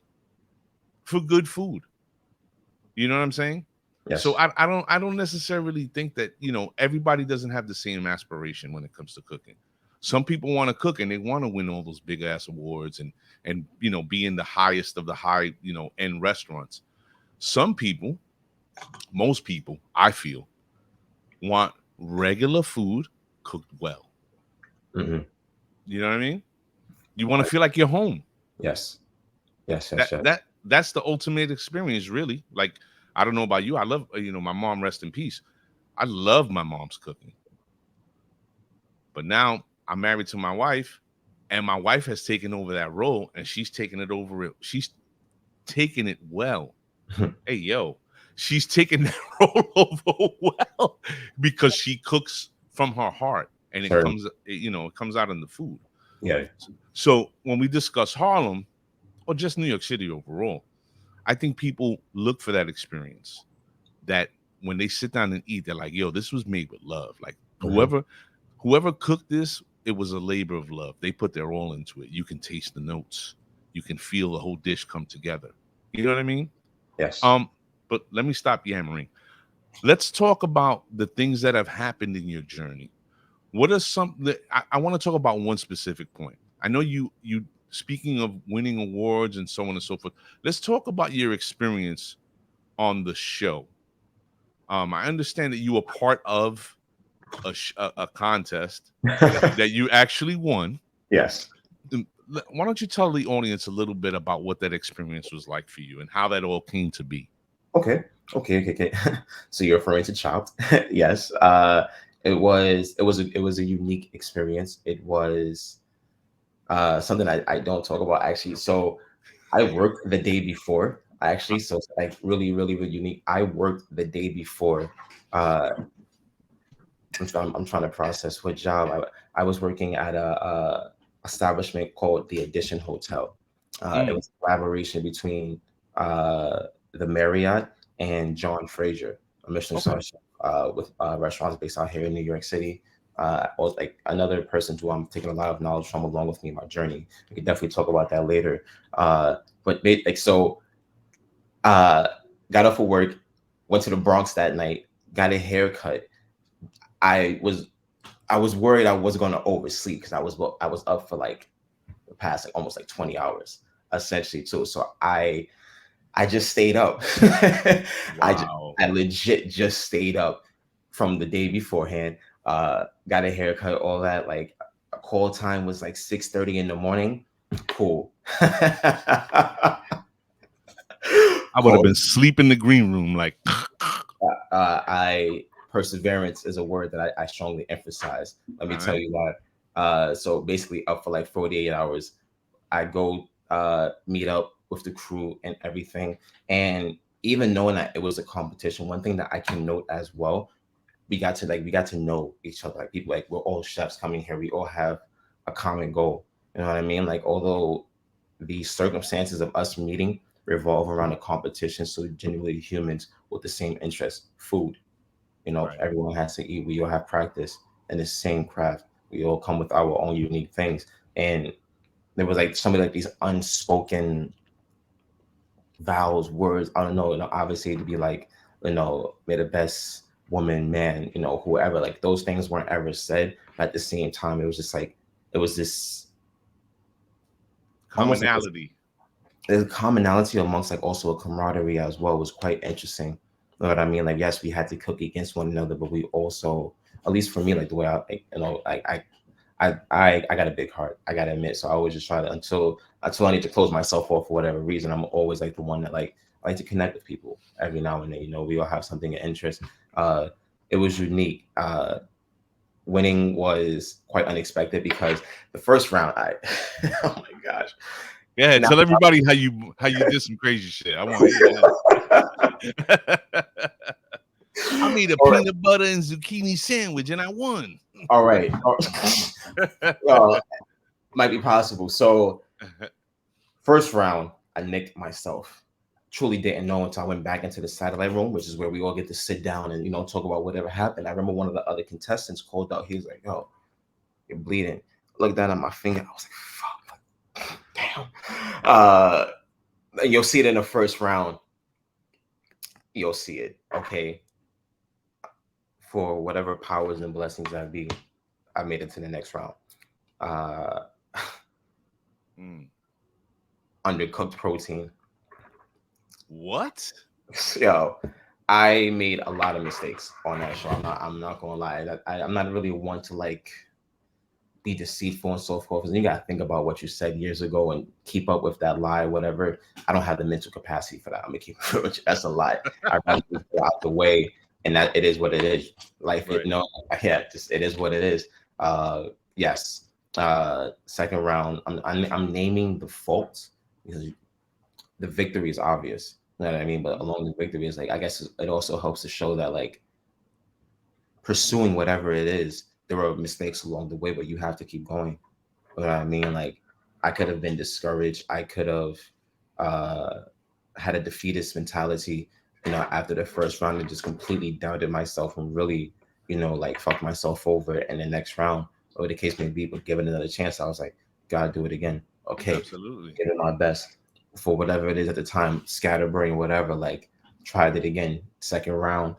for good food. You know what I'm saying? So Yes. I don't necessarily think that everybody doesn't have the same aspiration when it comes to cooking. Some people want to cook and they want to win all those big ass awards and be in the highest of the high end restaurants. Some people, most people, I feel, want regular food cooked well. Hmm. You know what I mean? You want to feel like you're home. Yes. Yes. That Yes. Yes. that that's the ultimate experience, really. Like, I don't know about you. I love my mom, rest in peace. I love my mom's cooking. But now I'm married to my wife, and my wife has taken over that role, and she's taken it over. She's taken it well. Hey, yo, she's taken that role over well because she cooks from her heart, and Sure. it comes out in the food. Yeah. So when we discuss Harlem or just New York City overall, I think people look for that experience. That when they sit down and eat, they're like, "Yo, this was made with love." Like Hmm. whoever cooked this, it was a labor of love. They put their all into it. You can taste the notes. You can feel the whole dish come together. You know what I mean? Yes. Um, but let me stop yammering. Let's talk about the things that have happened in your journey. What are some that I want to talk about one specific point. I know you speaking of winning awards and so on and so forth. Let's talk about your experience on the show. I understand that you were part of a contest that you actually won. Yes. Why don't you tell the audience a little bit about what that experience was like for you and how that all came to be? Okay. Okay. Okay. Okay. So you're referring to Chopped? Yes. It was a unique experience. It was something I don't talk about actually. So I worked the day before actually. So it's like really, really, really unique. I worked the day before. Uh, I'm trying to process what job. I was working at a establishment called the Edition Hotel. It Mm, was a collaboration between the Marriott and John Fraser, a Michelin okay. star chef, with restaurants based out here in New York City. Was like another person who I'm taking a lot of knowledge from along with me in my journey. We could definitely talk about that later. But like so, uh, got off of work, went to the Bronx that night, got a haircut. I was I was worried I was going to oversleep because I was up for like the past like almost like 20 hours essentially too. So I just stayed up. I just, Wow. I legit just stayed up from the day beforehand. Got a haircut, all that. Like call time was like 6:30 in the morning, cool. I would have been sleep in the green room like. I perseverance is a word that I strongly emphasize. Let me tell you why. So basically, up for like 48 hours, I go meet up with the crew and everything. And even knowing that it was a competition, one thing that I can note as well, we got to know each other. Like people, like we're all chefs coming here. We all have a common goal. You know what I mean? Like although the circumstances of us meeting revolve around a competition, so genuinely humans with the same interest, food. You know, everyone has to eat. We all have practice in the same craft. We all come with our own unique things. And there was like some of like these unspoken vows, words. I don't know. You know, obviously to be like, you know, may the best woman, man, you know, whoever. Like those things weren't ever said. But at the same time, it was just like it was this commonality. There's a commonality amongst like also a camaraderie as well. It was quite interesting. You know what I mean? Like yes, we had to cook against one another, but we also, at least for me, like the way I got a big heart. I gotta admit. So I always just try to until I need to close myself off for whatever reason. I'm always like the one that like I like to connect with people every now and then. You know, we all have something of interest. It was unique. Winning was quite unexpected because the first round, oh my gosh. Yeah, tell everybody how you did some crazy shit. I want to hear that. I made a peanut butter and zucchini sandwich and I won. All right. Might be possible. So first round, I nicked myself. Truly didn't know until I went back into the satellite room, which is where we all get to sit down and, you know, talk about whatever happened. I remember one of the other contestants called out. He was like, yo, you're bleeding. Looked down at my finger. I was like, fuck, damn. You'll see it in the first round. You'll see it. Okay. For whatever powers and blessings that be, I made it to the next round. Undercooked protein. What? Yo, I made a lot of mistakes on that show. I'm not gonna lie. I'm not really one to like be deceitful and so forth. And you gotta think about what you said years ago and keep up with that lie, whatever. I don't have the mental capacity for that. I'm gonna keep it real. That's a lie. I'd rather get out the way, and that it is what it is. Life, right. Just it is what it is. Yes. Second round, I'm naming the faults because the victory is obvious. You know what I mean? But along the victory is like, I guess it also helps to show that like pursuing whatever it is, there are mistakes along the way, but you have to keep going. You know what I mean? Like I could have been discouraged. I could have had a defeatist mentality, you know, after the first round and just completely doubted myself and really, you know, like fuck myself over in the next round, or the case may be, but given another chance, I was like, gotta do it again. Okay, absolutely, give it my best for whatever it is at the time, scatterbrain, whatever, like tried it again. Second round,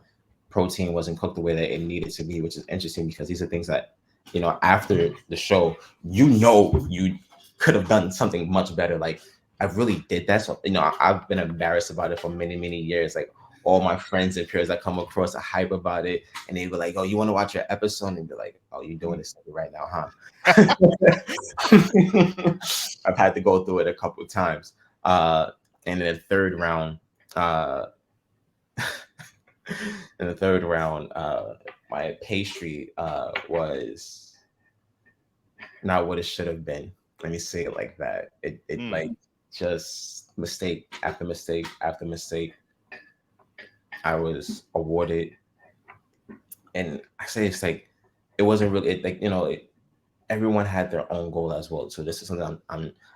protein wasn't cooked the way that it needed to be, which is interesting because these are things that, you know, after the show, you know, you could have done something much better. Like I really did that. So, you know, I've been embarrassed about it for many, many years. Like all my friends and peers that come across are hype about it. And they were like, oh, you want to watch your episode? And be like, oh, you're doing this right now, huh? I've had to go through it a couple of times. And in the third round, my pastry was not what it should have been. Let me say it like that. It like just mistake after mistake after mistake. I was awarded, and I say it's like it wasn't really like, you know, everyone had their own goal as well. So this is something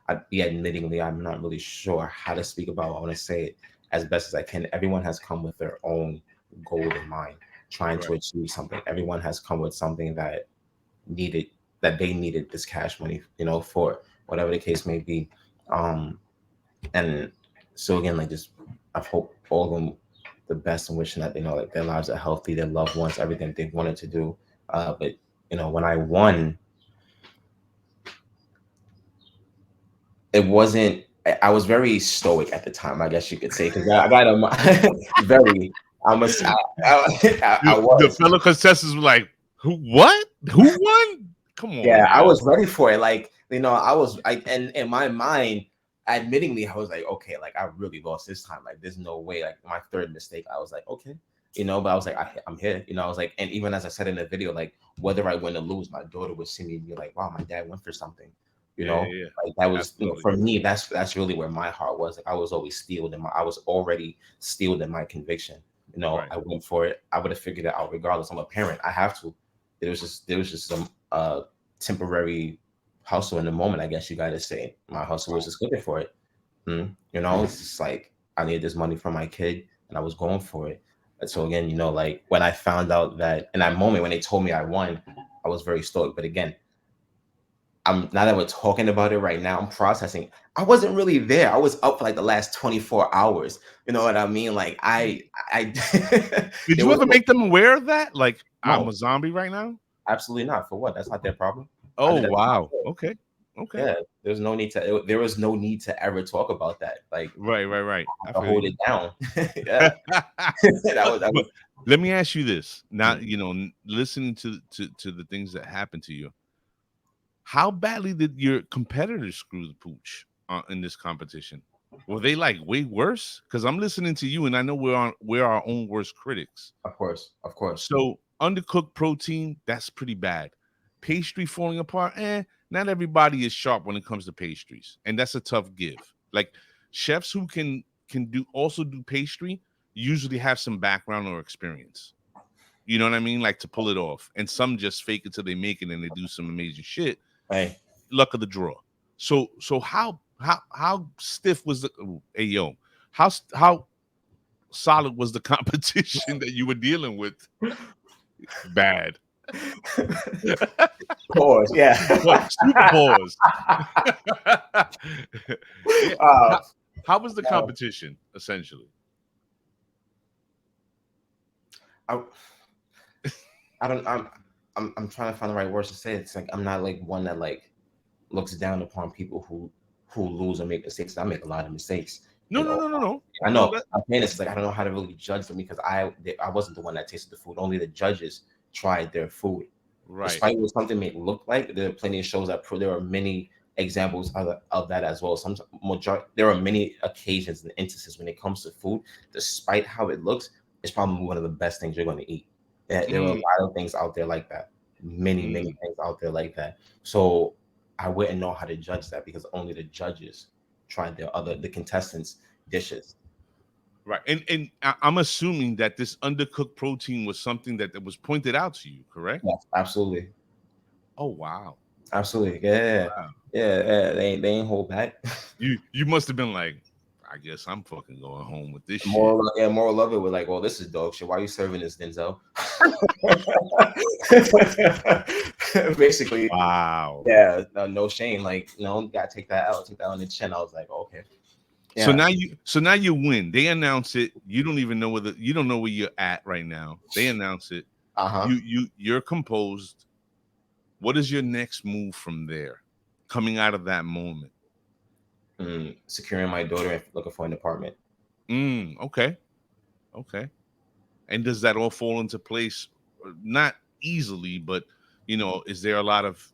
admittingly I'm not really sure how to speak about. I want to say it as best as I can. Everyone has come with their own goal in mind, trying to achieve something. Everyone has come with something that they needed this cash money, you know, for whatever the case may be. And so again, like just I hope all of them the best and wishing that, you know, like their lives are healthy, their loved ones, everything they wanted to do. But you know, when I won, it wasn't. I was very stoic at the time, I guess you could say, because I got very. I was. The fellow contestants were like, "Who? What? Who won?" Come on, Yeah, I man. was ready for it. Like, and in my mind, admittingly, I was like, okay, like I really lost this time. Like, there's no way. Like my third mistake, I was like, okay, but I was like, I'm here. I was like, and even as I said in the video, like whether I win or lose, my daughter would see me and be like, wow, my dad went for something. Yeah, yeah, yeah. Like that was, Absolutely. for me, that's really where my heart was. Like I was always steeled I was already steeled in my conviction. Right. I went for it. I would have figured it out regardless. I'm a parent. I have to. There was just some temporary hustle in the moment, I guess you gotta say. My hustle was just looking for it. It's just like I needed this money for my kid and I was going for it. And so again, like when I found out that in that moment when they told me I won, I was very stoked. But again, I'm now that we're talking about it right now, I'm processing. I wasn't really there. I was up for like the last 24 hours. You know what I mean? Like I Did there you was ever make them aware of that? Like, I'm no, a zombie right now? absolutely not. For what? That's not their problem. I Oh, did that. wow. Okay. Okay. Yeah, there was no need to ever talk about that. Like Right, right, right. I to feel hold you. it down. Yeah. that But was let me ask you this. Now, mm, listening to the things that happened to you, how badly did your competitors screw the pooch in this competition? Were they like way worse? Because I'm listening to you, and I know we're our own worst critics. of course, of course. So undercooked protein, that's pretty bad. Pastry falling apart, not everybody is sharp when it comes to pastries, and that's a tough give. Like chefs who can do pastry usually have some background or experience. You know what I mean? Like to pull it off. And some just fake it till they make it and they do some amazing shit. Hey, Luck of the draw. So how stiff was the hey yo? How solid was the competition that you were dealing with? Bad. pause. Yeah. Super pause. Yeah. uh, How was the uh, competition essentially? I, I don't. I'm trying to find the right words to say it. It's like I'm not like one that like looks down upon people who lose or make mistakes. I make a lot of mistakes. No, no, no, no, no. I No, know. I'm saying it's like I don't know how to really judge them because I wasn't the one that tasted the food. Only the judges tried their food. right. Despite what something may look like, there are plenty of shows that prove there are many examples of that as well. There are many occasions and instances when it comes to food, despite how it looks, it's probably one of the best things you're going to eat. There are a Mm, lot of things out there like that. Many, many mm. things out there like that. So I wouldn't know how to judge that because only the judges tried the contestants' dishes. Right. And I'm assuming that this undercooked protein was something that was pointed out to you, correct? Yes, absolutely. Oh wow. Absolutely. Yeah. Wow. Yeah. They ain't hold back. You must have been like, I guess I'm fucking going home with this shit. Moral of it was like, well, this is dog shit. Why are you serving this, Denzel? Basically, Wow. yeah, no shame. Like, gotta take that out, take that on the chin. I was like, okay. So Yeah. now you win. They announce it. You don't even know you don't know where you're at right now. They announce it. Uh-huh. You're composed. What is your next move from there? Coming out of that moment. Securing my daughter and looking for an apartment. Okay. Okay. And does that all fall into place? Not easily, but is there a lot of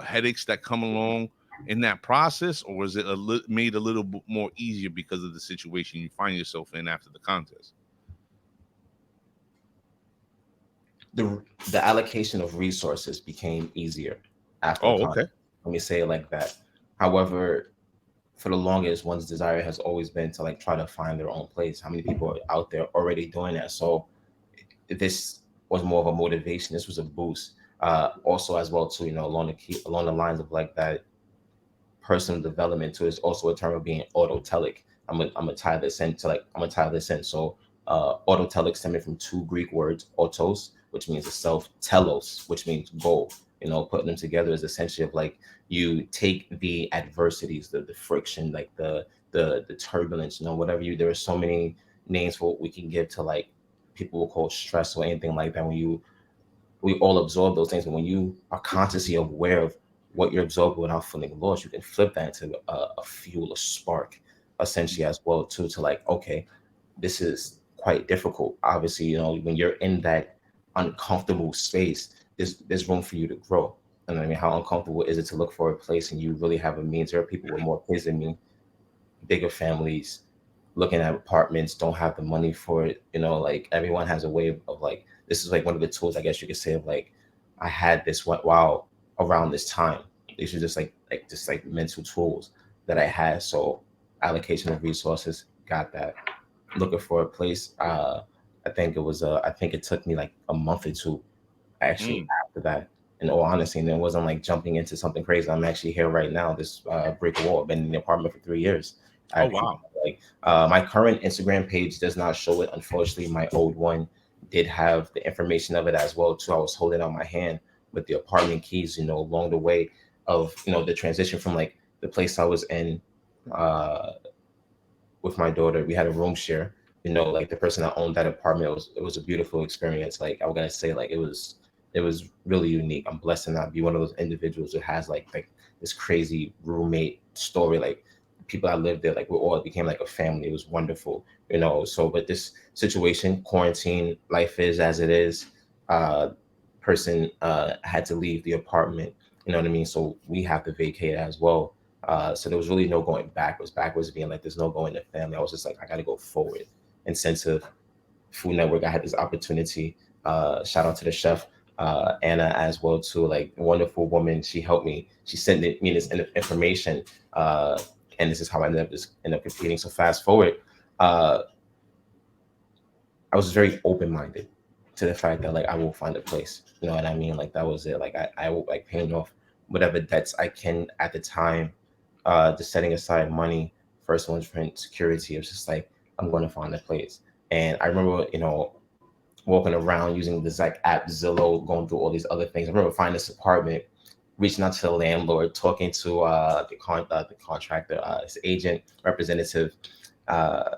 headaches that come along in that process, or is it made a little bit more easier because of the situation you find yourself in after the contest? The allocation of resources became easier after the Oh, contest. okay. Let me say it like that. However, for the longest, one's desire has always been to like try to find their own place. How many people are out there already doing that? So this was more of a motivation. This was a boost. Also, as well too, along the lines of like that personal development too is also a term of being autotelic. I'm gonna tie this in. So autotelic stemming from two Greek words, autos, which means a self, telos, which means goal. Putting them together is essentially of like you take the adversities, the friction, like the turbulence, whatever there are so many names for what we can give to like people will call stress or anything like that. We all absorb those things, but when you are consciously aware of what you're absorbing without feeling lost, you can flip that into a fuel, a spark, essentially as well too. To like, okay, this is quite difficult. Obviously, when you're in that uncomfortable space, there's room for you to grow. And I mean, how uncomfortable is it to look for a place and you really have a means? There are people with more kids than me, bigger families, looking at apartments, don't have the money for it. Like everyone has a way of like, this is like one of the tools, I guess you could say, of like, I had this while around this time. These are just like mental tools that I had. So allocation of resources, got that. Looking for a place. I think it took me like a month or two actually Mm. after that. In all honesty, and it wasn't like jumping into something crazy. I'm actually here right now. This brick wall. I've been in the apartment for 3 years. I Oh actually wow. like my current Instagram page does not show it. Unfortunately, my old one did have the information of it as well too. I was holding out my hand with the apartment keys, along the way of the transition from like the place I was in uh, with my daughter. We had a room share. Like the person that owned that apartment, it was a beautiful experience. Like I was gonna say, like it was really unique. I'm blessed to not be one of those individuals who has like this crazy roommate story. Like people that lived there, like we all became like a family. It was wonderful. So but this situation, quarantine, life is as it is. Uh person had to leave the apartment. You know what I mean? So we have to vacate as well. So there was really no going backwards. Backwards being like there's no going to family. I was just like I got to go forward. And sense of Food Network, I had this opportunity. Shout out to the chef Anna as well too. Like a wonderful woman. She helped me. She sent me this information, and this is how I ended up competing. So fast forward, uh, I was very open minded to the fact that like I will find a place. You know what I mean? Like that was it. Like I will like paying off whatever debts I can at the time. Just setting aside money first one's for security. It was just like I'm going to find a place. And I remember, walking around using this like app Zillow, going through all these other things. I remember finding this apartment, reaching out to the landlord, talking to the contractor, his agent representative, uh,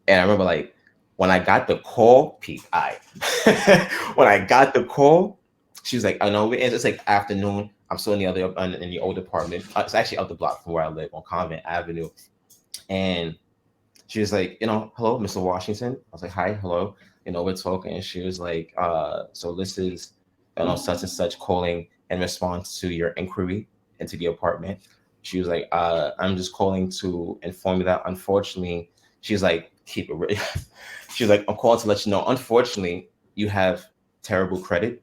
and I remember like when I got the call, Pete, when I got the call, she was like, "I know it's like afternoon. I'm still in the old apartment. It's actually up the block from where I live on Convent Avenue." And she was like, "Hello, Mr. Washington." I was like, "Hi, hello." We're talking, and she was like, "So this is, such and such calling in response to your inquiry into the apartment." She was like, "I'm just calling to inform you that unfortunately," she's like, "Keep it real." She's like, "I'm calling to let you know, unfortunately, you have terrible credit.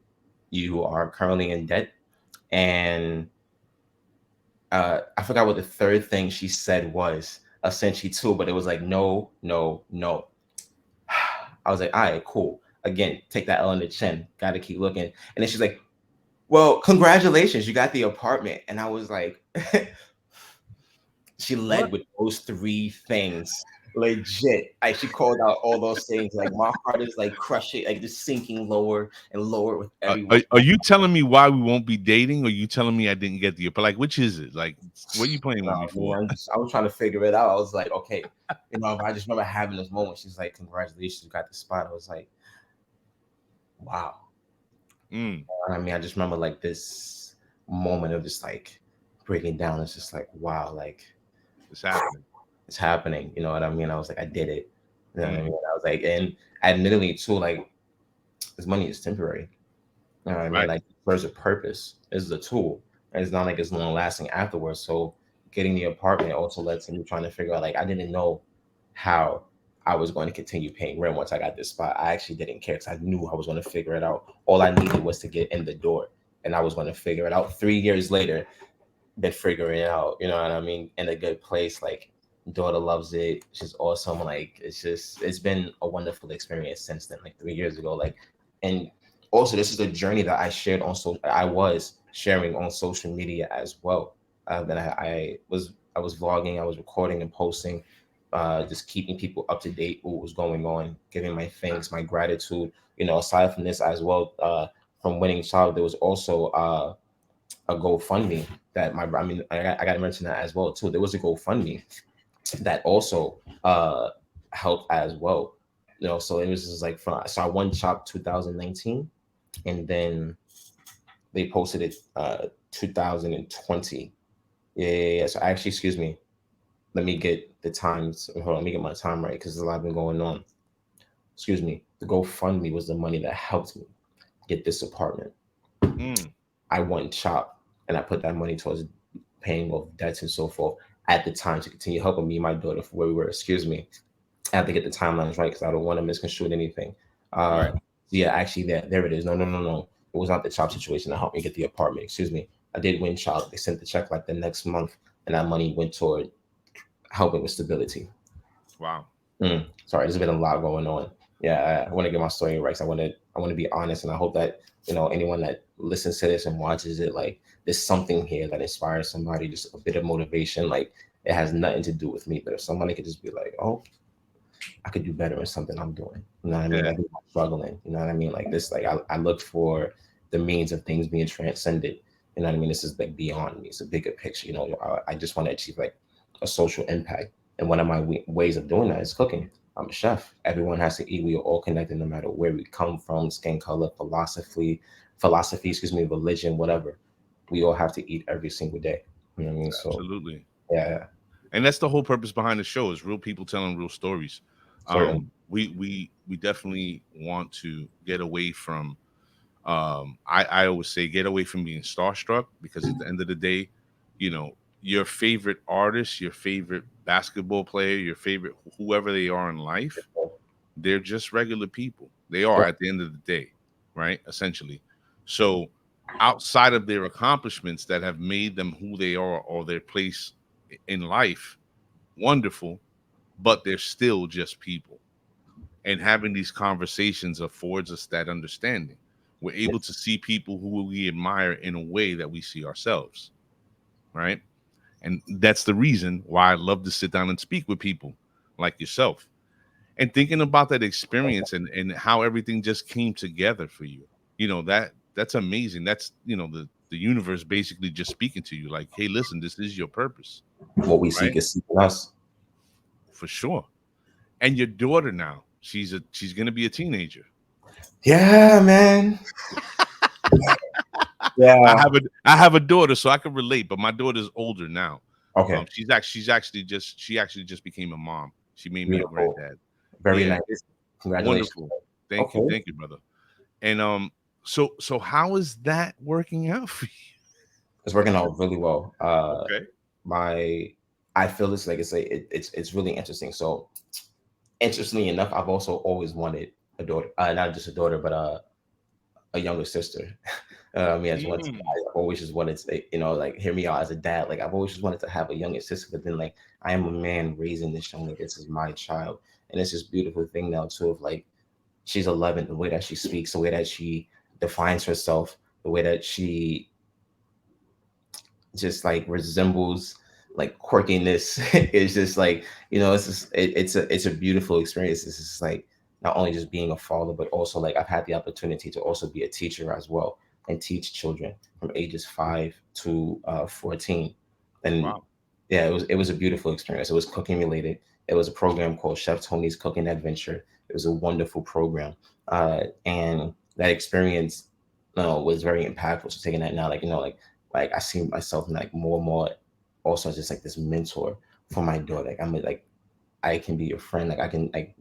You are currently in debt, and I forgot what the third thing she said was essentially too, but it was like no, no, no." I was like, "All right, cool." Again, take that L in the chin. Got to keep looking. And then she's like, "Well, congratulations, you got the apartment." And I was like, she What? led with those three things. Legit. She called out all those things. Like my heart is like crushing, like just sinking lower and lower with every Are, one. are you telling me why we won't be dating, or you telling me I didn't get the like? Which is it? Like, what are you playing with me for? I was trying to figure it out. I was like, okay, I just remember having this moment. She's like, "Congratulations, you got the spot." I was like, wow. Mm, I mean, I just remember like this moment of just like breaking down. It's just like, wow, like it's happening. it's happening. You know what I mean? I was like, I did it. You know what I mean? Mm, I was like, and admittedly too, like this money is temporary. You know what I mean? right. Like there's a purpose. This is a tool. And it's not like it's long lasting afterwards. So getting the apartment also led to me trying to figure out like I didn't know how I was going to continue paying rent once I got this spot. I actually didn't care because I knew I was going to figure it out. All I needed was to get in the door and I was going to figure it out. 3 years later, been figuring it out, you know what I mean, in a good place. Like daughter loves it. She's awesome. Like it's been a wonderful experience since then, like 3 years ago. Like and also this is a journey that I was sharing on social media as well. That I was vlogging, I was recording and posting, just keeping people up to date with what was going on, giving my thanks, my gratitude. Aside from this as well, from winning child, there was also a GoFundMe that I got to mention that as well too. There was a GoFundMe that also helped as well. So it was just like so I won Chop 2019, and then they posted it 2020. Yeah. So actually, excuse me. Let me get the times. Hold on, let me get my time right because there's a lot been going on. Excuse me. The GoFundMe was the money that helped me get this apartment. Mm, I won Chop. and I put that money towards paying off debts and so forth at the time to continue helping me and my daughter for where we were. Excuse me. I have to get the timelines right because I don't want to misconstrue anything. Right. Yeah, actually, there it is. No, no, no, no. It was not the child situation that helped me get the apartment. Excuse me. I did win child. They sent the check like the next month, and that money went toward helping with stability. Wow. Sorry, there's been a lot going on. Yeah, I want to get my story right. So I want to be honest, and I hope that anyone that listens to this and watches it, like there's something here that inspires somebody, just a bit of motivation. Like it has nothing to do with me, but if somebody could just be like, oh, I could do better in something I'm doing. You know what I mean? Yeah. Like I'm struggling. You know what I mean? Like this, like I look for the means of things being transcended. You know what I mean? This is like beyond me. It's a bigger picture. I just want to achieve like a social impact. And one of my ways of doing that is cooking. I'm a chef. Everyone has to eat. We are all connected, no matter where we come from, skin color, philosophy, excuse me, religion, whatever. We all have to eat every single day. You know what I mean? So Absolutely. yeah, And that's the whole purpose behind the show is real people telling real stories. certain. We definitely want to get away from I always say get away from being starstruck because at the end of the day, your favorite artist, your favorite basketball player, your favorite whoever they are in life, they're just regular people. They are at the end of the day, right? Essentially. So outside of their accomplishments that have made them who they are or their place in life, wonderful, but they're still just people. And having these conversations affords us that understanding. We're able to see people who we admire in a way that we see ourselves, right? And that's the reason why I love to sit down and speak with people like yourself and thinking about that experience and how everything just came together for you. That's amazing. That's the universe basically just speaking to you like, hey, listen, this is your purpose, What we right? seek is seeking us. For sure. And your daughter now, she's gonna be a teenager. Yeah, man. I Yeah. have a I have a daughter, so I can relate. But my daughter's older now. Okay. She actually just became a mom. She made me a Beautiful. granddad. Very Yeah, nice. Congratulations. wonderful. Okay. Thank you, brother. And so how is that working out for you? It's working out really well. Okay. My I feel it's like it's really interesting. So interestingly enough, I've also always wanted a daughter, not just a daughter, but a younger sister. I mean, as once Mm, I've always just wanted to, like hear me out as a dad. Like I've always just wanted to have a younger sister, but then like I am a man raising this young, like this is my child, and it's this beautiful thing now too of like she's 11, the way that she speaks, the way that she defines herself, the way that she just like resembles like quirkiness is just like it's just it's a beautiful experience. It's just like not only just being a father but also like I've had the opportunity to also be a teacher as well and teach children from ages 5 to 14. And wow. yeah, it was a beautiful experience. It was cooking related. It was a program called Chef Tony's Cooking Adventure. It was a wonderful program, and that experience was very impactful. So taking that now, like I see myself like more and more also as just like this mentor for my daughter. Like like I can be your friend. Like I can like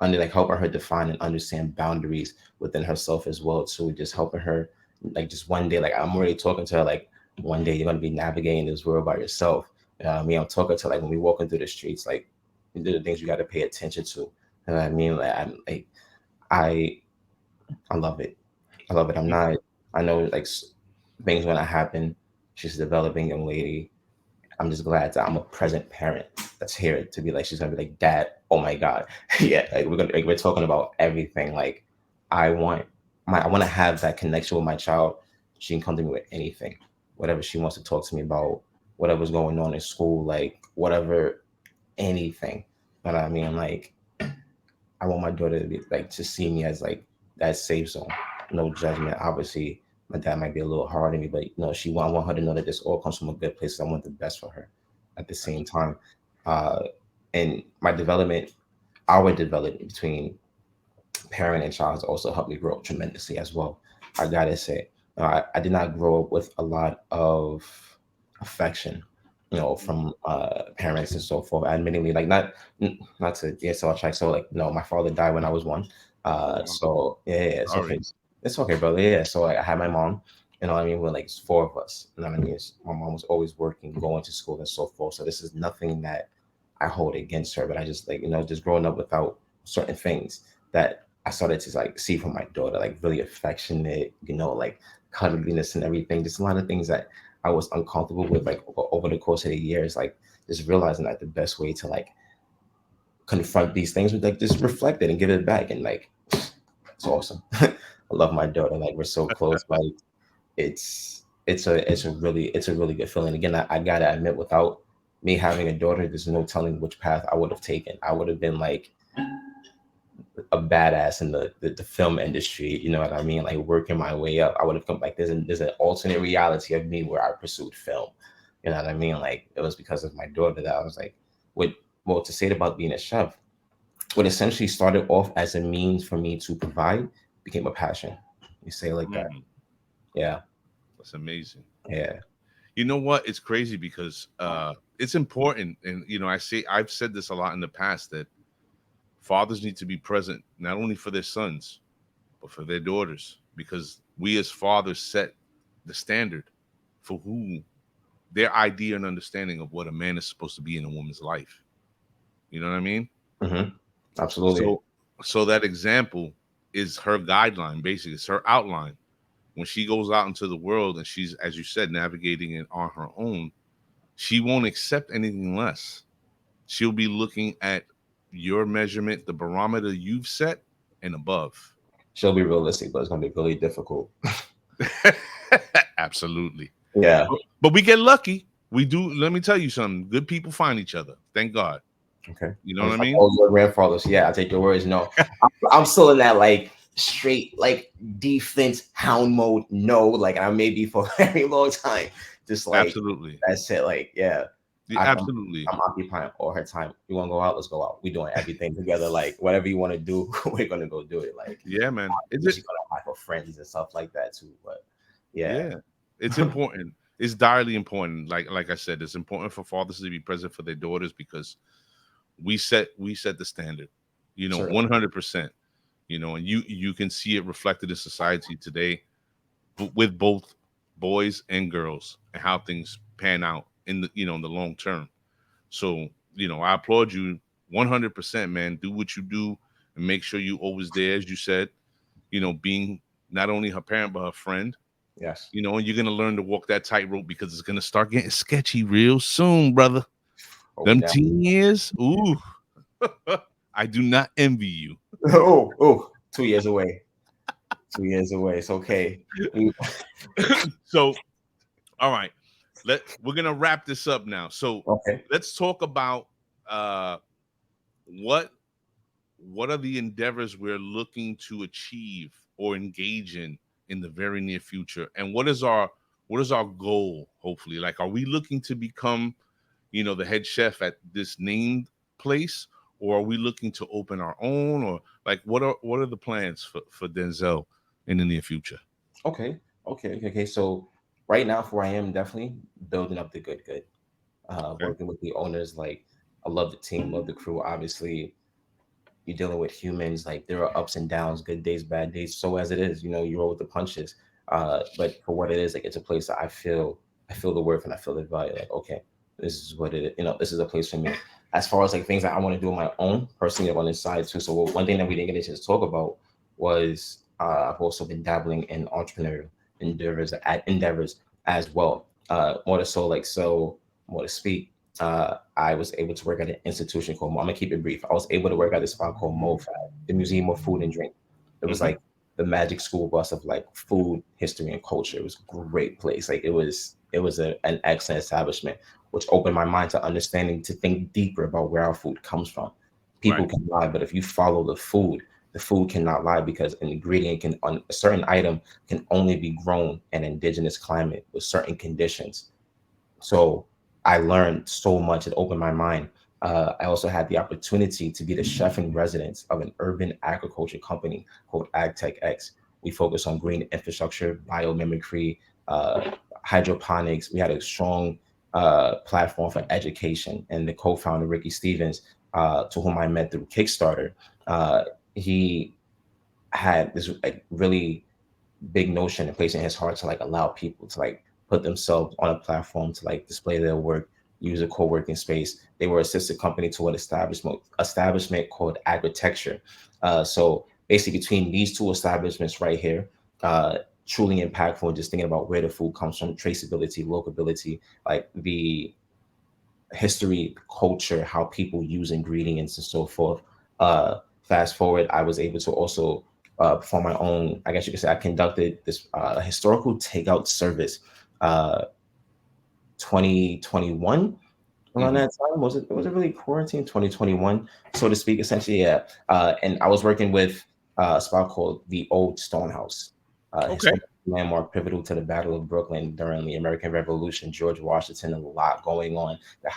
under like helping her define and understand boundaries within herself as well. So just helping her like just one day, like I'm already talking to her like one day you're gonna be navigating this world by yourself. I mean, I'm talking to like when we walking through the streets, like the things you got to pay attention to. You know what I mean? Like I'm like I I love it. I love it. I'm Mm, not. I know like things when I happen. She's a developing young lady. I'm just glad that I'm a present parent that's here to be like she's gonna be like dad. Oh my god, yeah. Like we're talking about everything. Like I want I want to have that connection with my child. She can come to me with anything, whatever she wants to talk to me about, whatever's going on in school, like whatever, anything. But I mean, like I want my daughter to be like to see me as like that safe zone, no judgment. Obviously, my dad might be a little hard on me, but I want her to know that this all comes from a good place. I want the best for her. At the same absolutely. time, uh, and my development, our development between parent and child has also helped me grow tremendously as well. I gotta say, I did not grow up with a lot of affection, Mm, from parents and so forth. Admittingly, like not to so I try so like no, my father died when I was one. wow. So yeah, it's okay. Sorry. It's okay, brother. Yeah, so like I had my mom. You know what I mean? We're like it's four of us. You know what I mean? My mom was always working, going to school, and so forth. So this is nothing that I hold against her, but I just like just growing up without certain things that I started to like see from my daughter, like really affectionate, like cuddliness and everything. Just a lot of things that I was uncomfortable with, like over the course of the years, like just realizing that the best way to like confront these things was like just reflect it and give it back, and like it's awesome. I love my daughter. Like we're so close. Like it's a really good feeling. Again, I gotta admit, without me having a daughter, there's no telling which path I would have taken. I would have been like a badass in the film industry. You know what I mean? Like working my way up. I would have come like there's an alternate reality of me where I pursued film. You know what I mean? Like it was because of my daughter that I was like, well, to say it about being a chef, what essentially started off as a means for me to provide became a passion. You say it like that. Yeah. That's amazing. Yeah. You know what? It's crazy because it's important, and I've said this a lot in the past that fathers need to be present not only for their sons but for their daughters, because we as fathers set the standard for who their idea and understanding of what a man is supposed to be in a woman's life. You know what I mean? Mm-hmm. Absolutely. So that example is her guideline, basically. It's her outline. When she goes out into the world and she's, as you said, navigating it on her own, she won't accept anything less. She'll be looking at your measurement, the barometer you've set, and above. She'll be realistic, but it's gonna be really difficult. Absolutely. Yeah. But we get lucky. We do. Let me tell you something. Good people find each other. Thank God. Okay. You know what I mean? All your grandfathers. Yeah, I take your words. No, I'm still in that like straight like defense hound mode. No, like I may be for a very long time. Just like absolutely. That's it. Like absolutely. I'm occupying all her time. You want to go out? Let's go out. We're doing everything together. Like whatever you want to do, we're gonna go do it. Like yeah, man. She's gonna have her friends and stuff like that too. But yeah, it's important. It's direly important. Like I said, it's important for fathers to be present for their daughters because we set the standard. 100%. And you can see it reflected in society today with both boys and girls and how things pan out in the in the long term. So I applaud you 100%, man. Do what you do and make sure you always there, as you said. Being not only her parent but her friend. Yes. And you're gonna learn to walk that tightrope because it's gonna start getting sketchy real soon, brother. Them teen years, ooh. I do not envy you. Oh, 2 years away. 2 years away. It's okay. So, all right. We're gonna wrap this up now. So let's talk about what are the endeavors we're looking to achieve or engage in the very near future, and what is our goal? Hopefully, like, are we looking to become the head chef at this named place, or are we looking to open our own, or like what are the plans for Denzell in the near future? Okay. So right now, for where I am, definitely building up the good. Working with the owners, like I love the team, love the crew. Obviously, you're dealing with humans. Like there are ups and downs, good days, bad days. So as it is, you roll with the punches. But for what it is, like it's a place that I feel the worth and I feel the value. Like okay, this is what it is. This is a place for me. As far as like things that I want to do on my own personally on this side too. So one thing that we didn't get into to talk about was I've also been dabbling in entrepreneurial endeavors as well. More to speak. I was able to work at an institution called, I'm gonna keep it brief. I was able to work at this spot called MoFab, the Museum of Food and Drink. It was like the magic school bus of like food, history, and culture. It was a great place. Like it was an excellent establishment, which opened my mind to understanding, to think deeper about where our food comes from. People can lie, but if you follow the food cannot lie, because an ingredient a certain item can only be grown in indigenous climate with certain conditions. So I learned so much. It opened my mind. I also had the opportunity to be the chef in residence of an urban agriculture company called AgTech X. We focus on green infrastructure, biomimicry, hydroponics. We had a strong platform for education. And the co-founder, Ricky Stevens, to whom I met through Kickstarter, he had this like really big notion and placed in his heart to like allow people to like put themselves on a platform to like display their work, use a co-working space. They were a sister company to an establishment called Agritecture. So basically between these two establishments right here, truly impactful, just thinking about where the food comes from, traceability, locability, like the history, culture, how people use ingredients and so forth. Fast forward, I was able to also perform my own, I guess you could say I conducted this historical takeout service 2021 around Mhm. that time. Was it really quarantine 2021, so to speak, essentially? Yeah. And I was working with a spot called the Old Stone House, Okay. historic landmark pivotal to the Battle of Brooklyn during the American Revolution, George Washington, a lot going on. The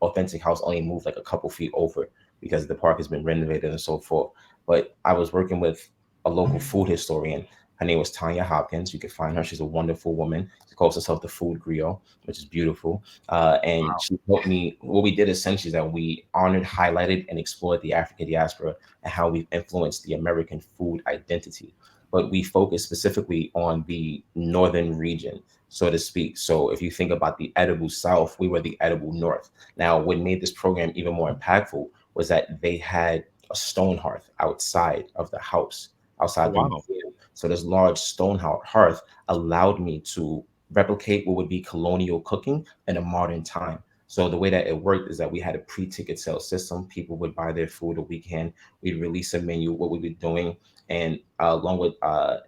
authentic house only moved like a couple feet over because the park has been renovated and so forth. But I was working with a local food historian. Her name was Tanya Hopkins. You can find her. She's a wonderful woman. She calls herself the Food Griot, which is beautiful. And she helped me. What we did essentially is that we honored, highlighted, and explored the African diaspora and how we've influenced the American food identity. But we focused specifically on the northern region, so to speak. So if you think about the edible South, we were the edible North. Now, what made this program even more impactful was that they had a stone hearth outside of the house, Oh outside the wow. museum. So this large stone hearth allowed me to replicate what would be colonial cooking in a modern time. So the way that it worked is that we had a pre-ticket sales system. People would buy their food a weekend. We'd release a menu, what we were doing, and along with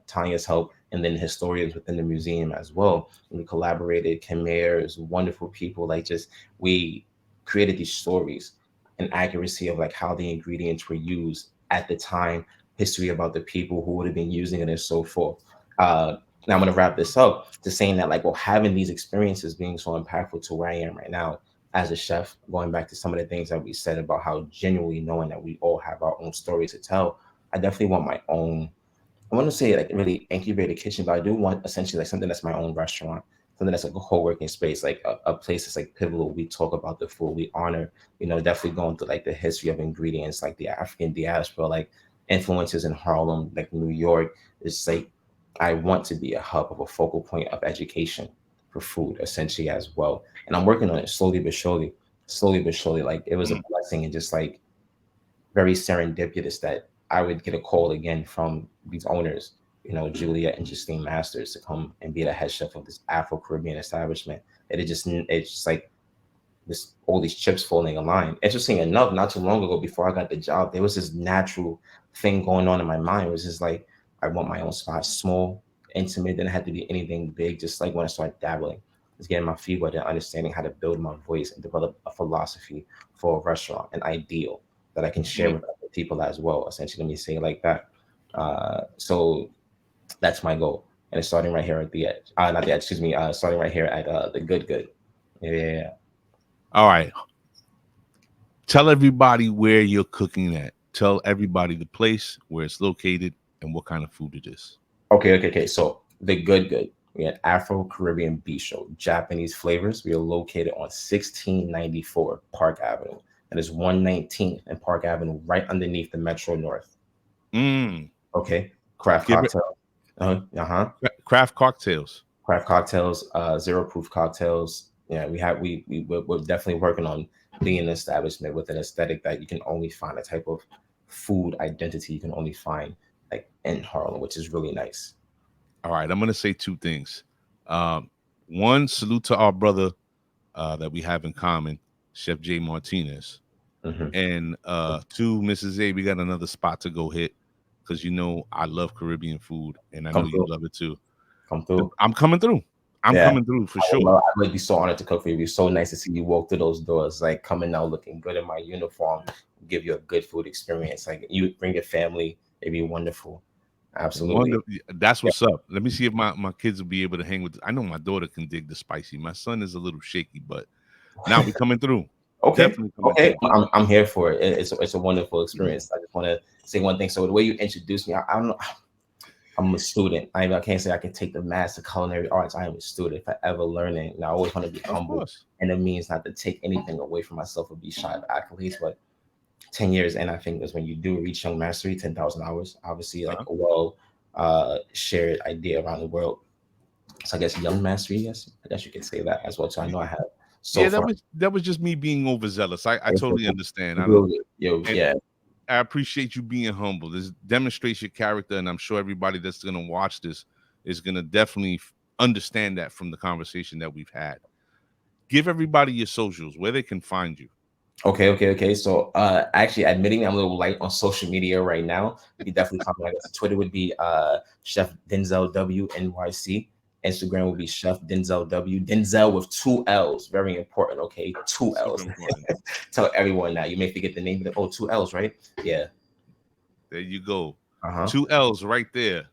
Tanya's help, and then historians within the museum as well. We collaborated. Khmer's wonderful people. Like just we created these stories and accuracy of like how the ingredients were used at the time, history about the people who would have been using it, and so forth. Now I'm going to wrap this up to saying that like, well, having these experiences being so impactful to where I am right now as a chef, going back to some of the things that we said about how genuinely knowing that we all have our own stories to tell, I definitely want my own. I want to say like really incubated kitchen, but I do want essentially like something that's my own restaurant, something that's like a co-working space, like a place that's like pivotal. We talk about the food, we honor, definitely going through like the history of ingredients, like the African diaspora, like influences in Harlem, like New York. It's like I want to be a hub of a focal point of education for food, essentially as well. And I'm working on it slowly but surely, slowly but surely. Like it was a Mm. blessing and just like very serendipitous that I would get a call again from these owners, Julia and Justine Masters, to come and be the head chef of this Afro Caribbean establishment. It's just like this all these chips falling in line. Interesting enough, not too long ago, before I got the job, there was this natural thing going on in my mind. It was just like I want my own spot, small, intimate. Didn't have to be anything big. Just like when I started dabbling, just getting my feet wet and understanding how to build my voice and develop a philosophy for a restaurant, an ideal that I can share Mm. with other people as well. Essentially, let me say it like that. So that's my goal, and it's starting right here at the edge. Not the edge, excuse me. Starting right here at the good good. Yeah. All right. Tell everybody where you're cooking at. Tell everybody the place, where it's located, and what kind of food it is. Okay. So the good good. We had Afro Caribbean Bistro, Japanese flavors. We are located on 1694 Park Avenue. That is 119th and Park Avenue, right underneath the Metro North. Mm. Okay. Craft Give it cocktail. Uh-huh. craft cocktails. Craft cocktails, zero proof cocktails. Yeah, we're definitely working on being an establishment with an aesthetic that you can only find, a type of food identity you can only find like in Harlem, which is really nice. All right. I'm gonna say two things. Um, One, salute to our brother that we have in common, Chef Jay Martinez. Hmm. And two, Mrs. A, we got another spot to go hit because I love Caribbean food and I know Come you through, love it too. come through. I'm coming through. I'm Yeah, coming through for I would sure. love, I would be so honored to cook for you. It'd be so nice to see you walk through those doors, like coming out looking good in my uniform, give you a good food experience. Like you bring your family, it'd be wonderful. Absolutely. That's Yeah. what's up. Let me see if my kids will be able to hang with. I know my daughter can dig the spicy. My son is a little shaky, but now we coming through. Okay. Definitely coming Okay. through. I'm here for it. It's a wonderful experience. I just want to say one thing. So the way you introduced me, I don't know. I'm a student. I can't say I can take the master culinary arts. I am a student, forever learning. And I always want to be Of humble. course. And it means not to take anything away from myself or be shy of accolades. But 10 years in, I think is when you do reach young mastery, 10,000 hours. Obviously, like Uh-huh. a well shared idea around the world. So I guess young mastery, yes, I guess you can say that as well. So I know I have so Yeah, far. that was just me being overzealous. I totally understand. I don't, Yo, and yeah, I appreciate you being humble. This demonstrates your character, and I'm sure everybody that's gonna watch this is gonna definitely understand that from the conversation that we've had. Give everybody your socials, where they can find you. okay. So actually admitting I'm a little light on social media right now. You can definitely find me. I guess Twitter would be Chef Denzell W NYC. Instagram would be Chef Denzell W. Denzell with 2 L's. Very important, okay? Two Super L's. important. Tell everyone now. You may forget the name of the 2 L's, right? Yeah. There you go. Uh-huh. 2 L's right there.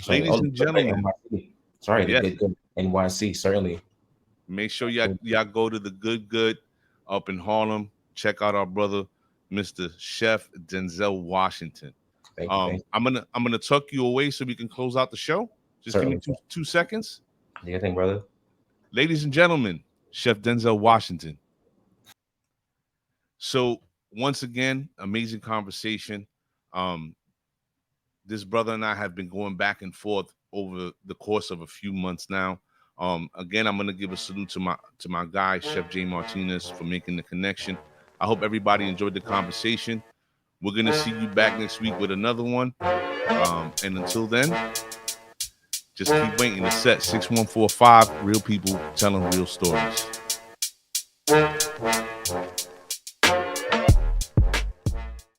Sorry. Ladies Oh, and gentlemen, NYC. Sorry, the yes, good NYC, certainly. make sure y'all go to the Good up in Harlem. Check out our brother, Mr. Chef Denzell Washington. Thank you. I'm gonna tuck you away so we can close out the show. Just give me Certainly. two seconds. Do you think, brother? Ladies and gentlemen, Chef Denzell Washington. So once again, amazing conversation. Um, this brother and I have been going back and forth over the course of a few months now. Again, I'm gonna give a salute to my guy, Chef Jay Martinez, for making the connection. I hope everybody enjoyed the conversation. We're gonna see you back next week with another one. And until then, just keep waiting. The set 6145, real people telling real stories.